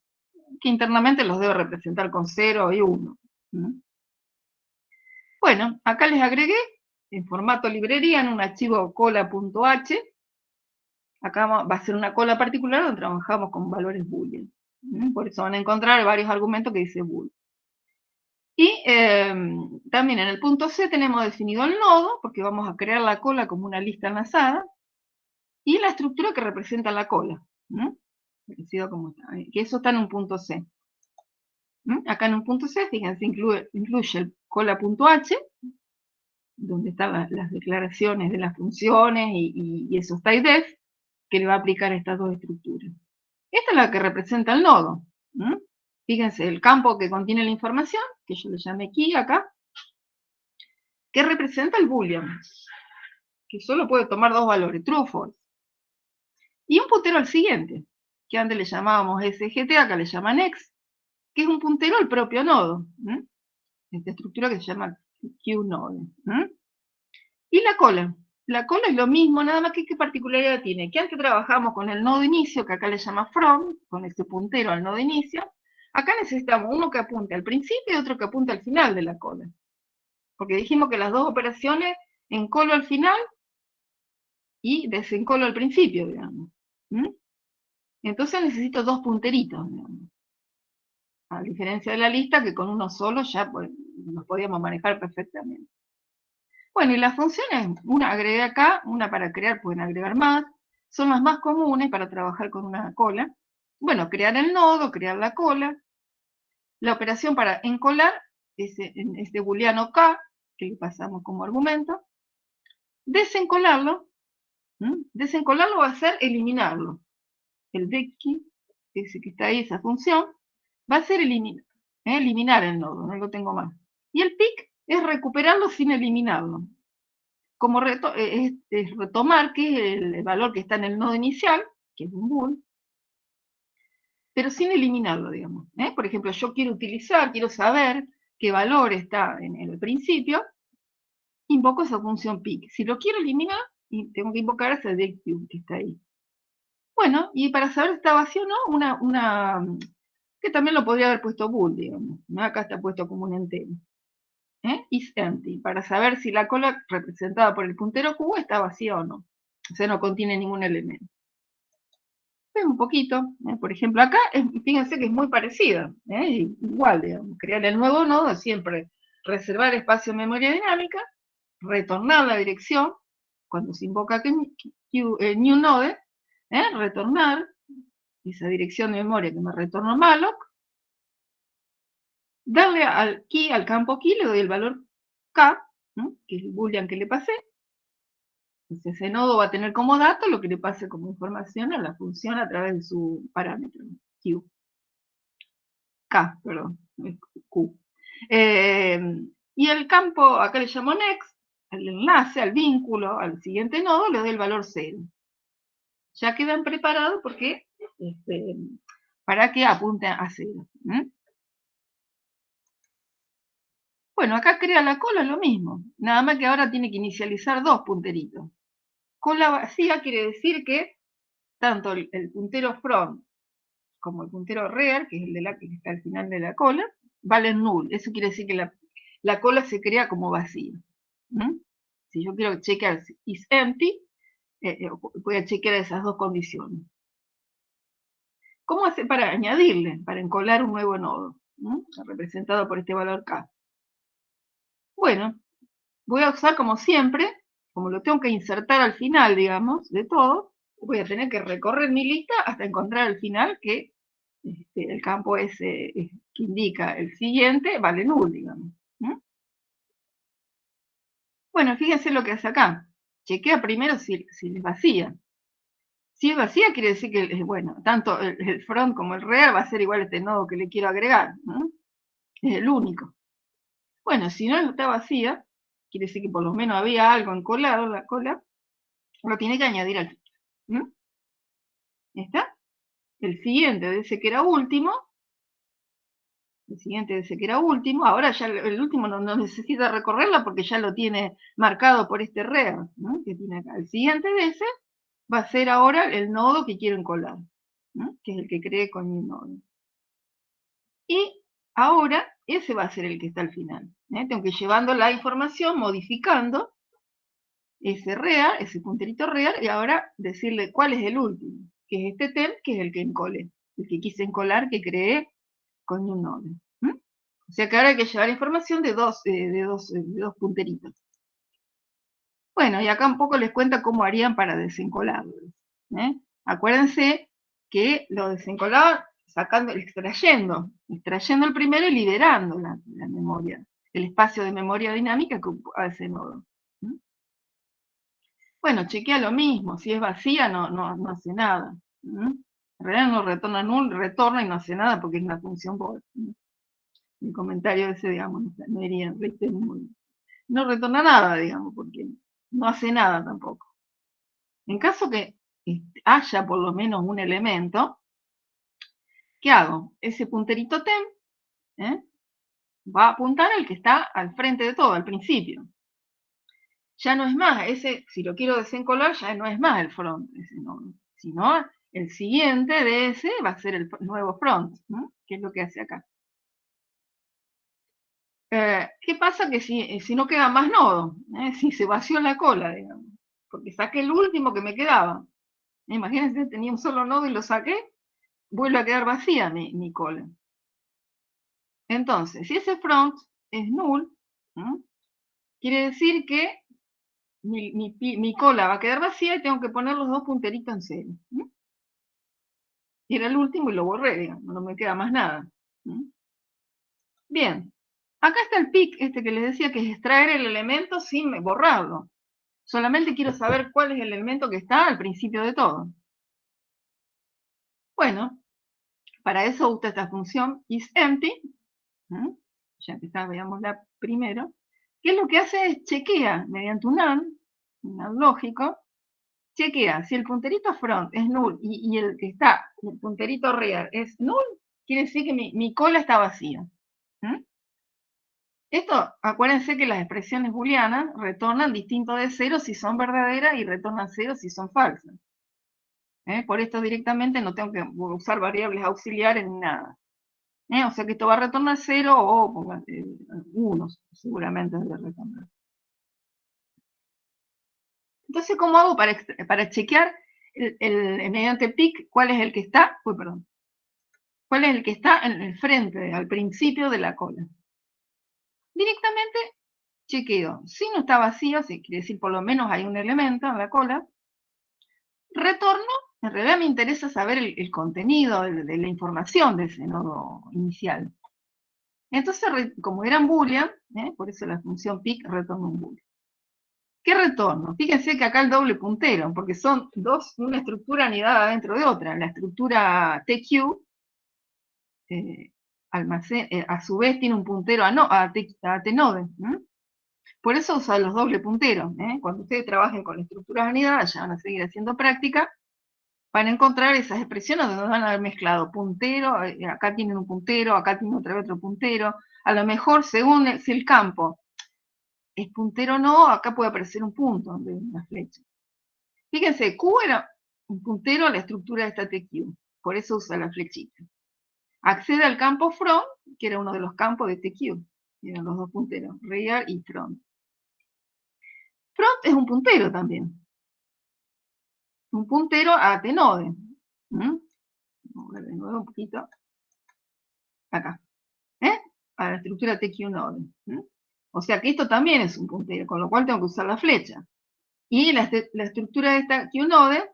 que internamente los debe representar con 0 y 1. Bueno, acá les agregué en formato librería en un archivo cola.h. Acá va a ser una cola particular donde trabajamos con valores boolean. Por eso van a encontrar varios argumentos que dice bool. Y también en el punto C tenemos definido el nodo, porque vamos a crear la cola como una lista enlazada, y la estructura que representa la cola, parecido como está, que eso está en un punto C. Acá en un punto C, fíjense, incluye el cola.h, donde están las declaraciones de las funciones y esos typedef, que le va a aplicar a estas dos estructuras. Esta es la que representa el nodo. Fíjense, el campo que contiene la información, que yo le llamé key acá, que representa el boolean, que solo puede tomar dos valores, true o false. Y un puntero al siguiente, que antes le llamábamos SGT, acá le llaman X, que es un puntero al propio nodo. Esta estructura que se llama QNode. Y la cola. La cola es lo mismo, nada más que qué particularidad tiene. Que antes trabajamos con el nodo inicio, que acá le llama from, con este puntero al nodo inicio. Acá necesitamos uno que apunte al principio y otro que apunte al final de la cola. Porque dijimos que las dos operaciones encolo al final y desencolo al principio, digamos. Entonces necesito dos punteritos, digamos. A diferencia de la lista, que con uno solo ya pues, nos podíamos manejar perfectamente. Bueno, y las funciones, una agregué acá, una para crear, pueden agregar más, son las más comunes para trabajar con una cola. Bueno, crear el nodo, crear la cola. La operación para encolar es en este booleano k, que le pasamos como argumento. Desencolarlo, desencolarlo va a ser eliminarlo. El deckKey, ese que está ahí, esa función, va a ser eliminar el nodo, no lo tengo más. Y el pick es recuperarlo sin eliminarlo. Como es retomar, que es el valor que está en el nodo inicial, que es un bool, pero sin eliminarlo, digamos. Por ejemplo, yo quiero saber qué valor está en el principio, invoco esa función pick. Si lo quiero eliminar, tengo que invocar ese deckCube que está ahí. Bueno, y para saber si está vacío o no, que también lo podría haber puesto bool, digamos. Acá está puesto como un entero. Is empty, para saber si la cola representada por el puntero Q está vacía o no. O sea, no contiene ningún elemento. Un poquito, por ejemplo, acá, fíjense que es muy parecida. Igual, digamos, crear el nuevo nodo, siempre reservar espacio en memoria dinámica, retornar la dirección, cuando se invoca new node, retornar esa dirección de memoria que me retornó malloc, darle al campo key, le doy el valor k, que es el boolean que le pasé. Entonces ese nodo va a tener como dato lo que le pase como información a la función a través de su parámetro, Q. K, perdón, Q. Y el campo, acá le llamo next, al enlace, al vínculo, al siguiente nodo, le doy el valor 0. Ya quedan preparados porque, para que apunten a 0. Bueno, acá crea la cola lo mismo, nada más que ahora tiene que inicializar dos punteritos. Cola vacía quiere decir que tanto el puntero from como el puntero real, que es el de que está al final de la cola, valen null. Eso quiere decir que la cola se crea como vacía. Si yo quiero chequear si is empty, voy a chequear esas dos condiciones. ¿Cómo hace para añadirle, para encolar un nuevo nodo? Representado por este valor K. Bueno, voy a usar como siempre, como lo tengo que insertar al final, digamos, de todo, voy a tener que recorrer mi lista hasta encontrar al final que el campo ese que indica el siguiente vale null, digamos. Bueno, fíjense lo que hace acá. Chequea primero si es vacía. Si es vacía, quiere decir que, bueno, tanto el front como el rear va a ser igual a este nodo que le quiero agregar. Es el único. Bueno, si no está vacía, quiere decir que por lo menos había algo encolado en la cola, lo tiene que añadir al final. ¿Está? El siguiente de ese que era último, ahora ya el último no necesita recorrerla porque ya lo tiene marcado por este rear, que tiene acá. El siguiente de ese va a ser ahora el nodo que quiero encolar, que es el que creé con mi nodo. Y ahora ese va a ser el que está al final. Tengo que ir llevando la información, modificando ese rear, ese punterito rear, y ahora decirle cuál es el último, que es este tem, que es el que encole, el que quise encolar, que creé con un nodo. O sea que ahora hay que llevar información de dos punteritos. Bueno, y acá un poco les cuento cómo harían para desencolarlo. Acuérdense que lo desencolaban extrayendo el primero y liberando la memoria, el espacio de memoria dinámica que ocupa ese nodo. Bueno, chequea lo mismo, si es vacía no hace nada. En realidad no retorna null, retorna y no hace nada porque es una función por el comentario ese, digamos, no iría, no retorna nada, digamos, porque no hace nada tampoco. En caso que haya por lo menos un elemento, ¿qué hago? Ese punterito tem va a apuntar al que está al frente de todo, al principio. Ya no es más, ese, si lo quiero desencolar, ya no es más el front, ese nodo, sino el siguiente de ese va a ser el nuevo front, que es lo que hace acá. ¿Qué pasa? Que si no queda más nodo, si se vació la cola, digamos, porque saqué el último que me quedaba. Imagínense, tenía un solo nodo y lo saqué, vuelve a quedar vacía mi cola. Entonces, si ese front es null, quiere decir que mi cola va a quedar vacía y tengo que poner los dos punteritos en cero. Y era el último y lo borré, digamos, no me queda más nada. Bien, acá está el pick, este que les decía, que es extraer el elemento sin borrarlo. Solamente quiero saber cuál es el elemento que está al principio de todo. Bueno, para eso usa esta función isEmpty, ya empezamos, veámosla primero, que lo que hace es chequea mediante un AND lógico, chequea si el punterito front es null y el que está, el punterito rear es null, quiere decir que mi cola está vacía. Esto, acuérdense que las expresiones booleanas retornan distinto de 0 si son verdaderas y retornan 0 si son falsas. Por esto directamente no tengo que usar variables auxiliares ni nada. O sea que esto va a retornar 0 o 1, seguramente debe retornar. Entonces, ¿cómo hago para chequear mediante pick cuál es el que está? ¿Cuál es el que está en el frente, al principio de la cola? Directamente chequeo. Si no está vacío, si quiere decir por lo menos hay un elemento en la cola, retorno. En realidad me interesa saber el contenido de la información de ese nodo inicial. Entonces, como eran boolean, por eso la función pick retorna un boolean. ¿Qué retorno? Fíjense que acá el doble puntero, porque son una estructura anidada dentro de otra. La estructura TQ, a su vez tiene un puntero a tnode. Por eso usa los doble punteros. Cuando ustedes trabajen con estructuras anidadas, ya van a seguir haciendo práctica, van a encontrar esas expresiones donde van a haber mezclado puntero, acá tienen un puntero, acá tienen otra vez otro puntero. A lo mejor, según si el campo es puntero o no, acá puede aparecer un punto de una flecha. Fíjense, Q era un puntero a la estructura de esta TQ, por eso usa la flechita. Accede al campo front, que era uno de los campos de TQ, eran los dos punteros, rear y front. Front es un puntero también. Un puntero a tnode. coger de nuevo un poquito. Acá. A la estructura TQ-Node. O sea que esto también es un puntero, con lo cual tengo que usar la flecha. Y la estructura de esta QNode,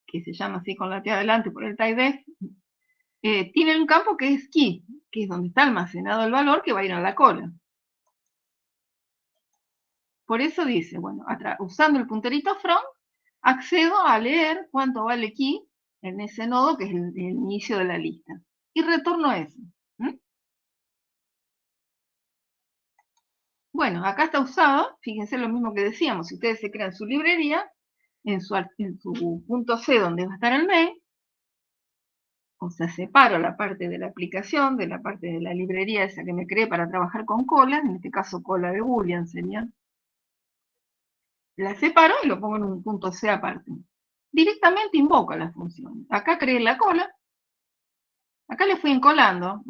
que se llama así con la T adelante por el typedef, tiene un campo que es key, que es donde está almacenado el valor que va a ir a la cola. Por eso dice, bueno, usando el punterito from, accedo a leer cuánto vale key en ese nodo que es el inicio de la lista. Y retorno eso. Bueno, acá está usado, fíjense lo mismo que decíamos, si ustedes se crean su librería, en su punto C donde va a estar el main, o sea, separo la parte de la aplicación, de la parte de la librería esa que me creé para trabajar con colas, en este caso cola de Boolean sería. La separo y lo pongo en un punto C aparte. Directamente invoco la función. Acá creé la cola, acá le fui encolando,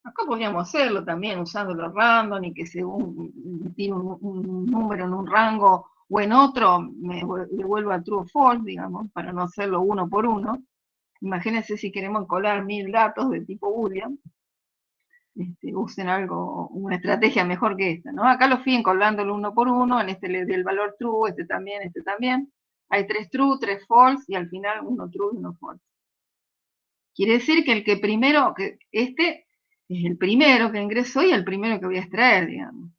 Acá podríamos hacerlo también usando los random y que según tiene un número en un rango o en otro, me devuelva true o false, digamos, para no hacerlo uno por uno. Imagínense si queremos colar 1000 datos de tipo Boolean. Usen una estrategia mejor que esta, ¿no? Acá lo fui encolándolo uno por uno, en este le di el valor true, este también. Hay 3 true, 3 false y al final uno true y uno false. Quiere decir que el que primero, que este es el primero que ingresó y el primero que voy a extraer, digamos.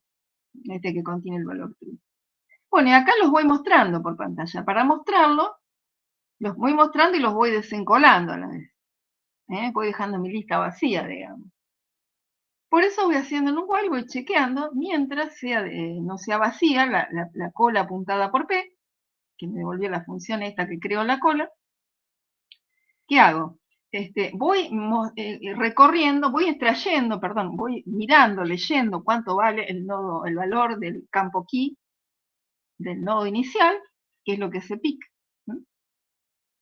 Este que contiene el valor true. Bueno, y acá los voy mostrando por pantalla. Para mostrarlo, los voy mostrando y los voy desencolando a la vez. Voy dejando mi lista vacía, digamos. Por eso voy haciendo en un while, voy chequeando, mientras no sea vacía la cola apuntada por P, que me devolvió la función esta que creó la cola. ¿Qué hago? Voy recorriendo, voy extrayendo, perdón, voy mirando, leyendo cuánto vale el valor del campo key del nodo inicial, que es lo que se pick.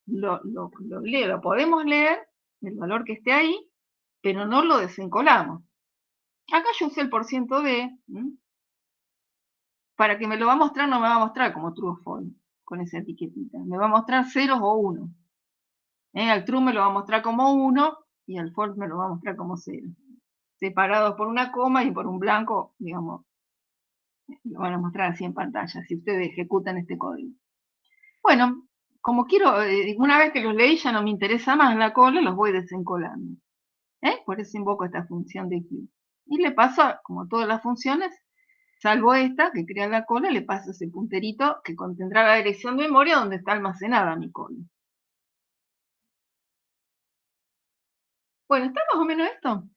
Lo leo, lo podemos leer, el valor que esté ahí, pero no lo desencolamos. Acá yo usé el %d, para que me lo va a mostrar, no me va a mostrar como true o false, con esa etiquetita. Me va a mostrar ceros o 1. Al true me lo va a mostrar como 1 y al false me lo va a mostrar como 0. Separados por una coma y por un blanco, digamos, lo van a mostrar así en pantalla, si ustedes ejecutan este código. Bueno, como quiero, una vez que los leí ya no me interesa más la cola, los voy desencolando. Por eso invoco esta función de queue. Y le paso, como todas las funciones, salvo esta, que crea la cola, le paso ese punterito que contendrá la dirección de memoria donde está almacenada mi cola. Bueno, ¿está más o menos esto?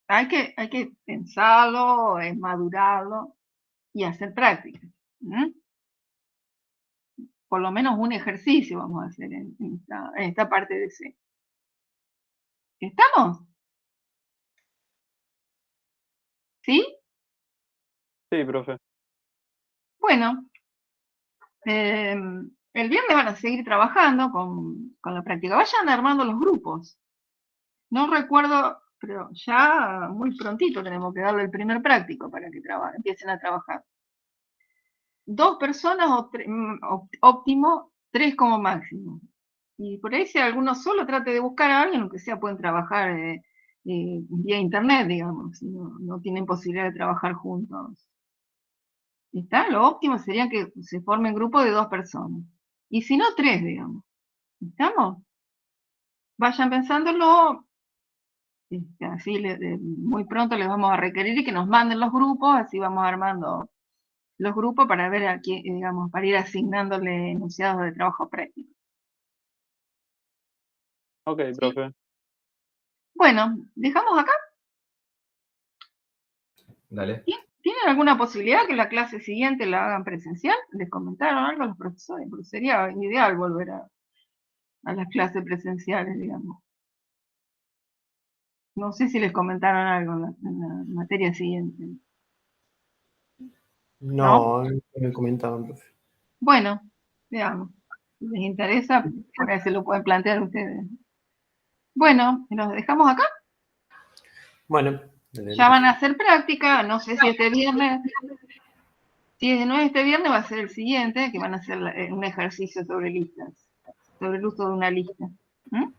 Hay que pensarlo, madurarlo y hacer práctica. Por lo menos un ejercicio vamos a hacer en esta parte de C. ¿Estamos? ¿Sí? Sí, profe. Bueno, el viernes van a seguir trabajando con la práctica. Vayan armando los grupos. No recuerdo, pero ya muy prontito tenemos que darle el primer práctico para que empiecen a trabajar. 2 personas óptimo, 3 como máximo. Y por ahí si alguno solo trate de buscar a alguien, aunque sea pueden trabajar vía internet, digamos, si no tienen posibilidad de trabajar juntos. ¿Está? Lo óptimo sería que se formen grupos de 2 personas. Y si no, 3, digamos. ¿Estamos? Vayan pensándolo. Así muy pronto les vamos a requerir que nos manden los grupos, así vamos armando los grupos para ver a quién, digamos, para ir asignándole enunciados de trabajo práctico. Ok, profe. Bueno, ¿dejamos acá? Dale. ¿Tienen alguna posibilidad que la clase siguiente la hagan presencial? ¿Les comentaron algo a los profesores? Porque sería ideal volver a las clases presenciales, digamos. No sé si les comentaron algo en la materia siguiente. No me comentaban, profe. Bueno, veamos. Si les interesa, por ahí se lo pueden plantear ustedes. Bueno, ¿nos dejamos acá? Bueno. Dale, Ya van a hacer práctica, no sé si este viernes Si es de 9 este viernes, va a ser el siguiente, que van a hacer un ejercicio sobre listas, sobre el uso de una lista. ¿Mm?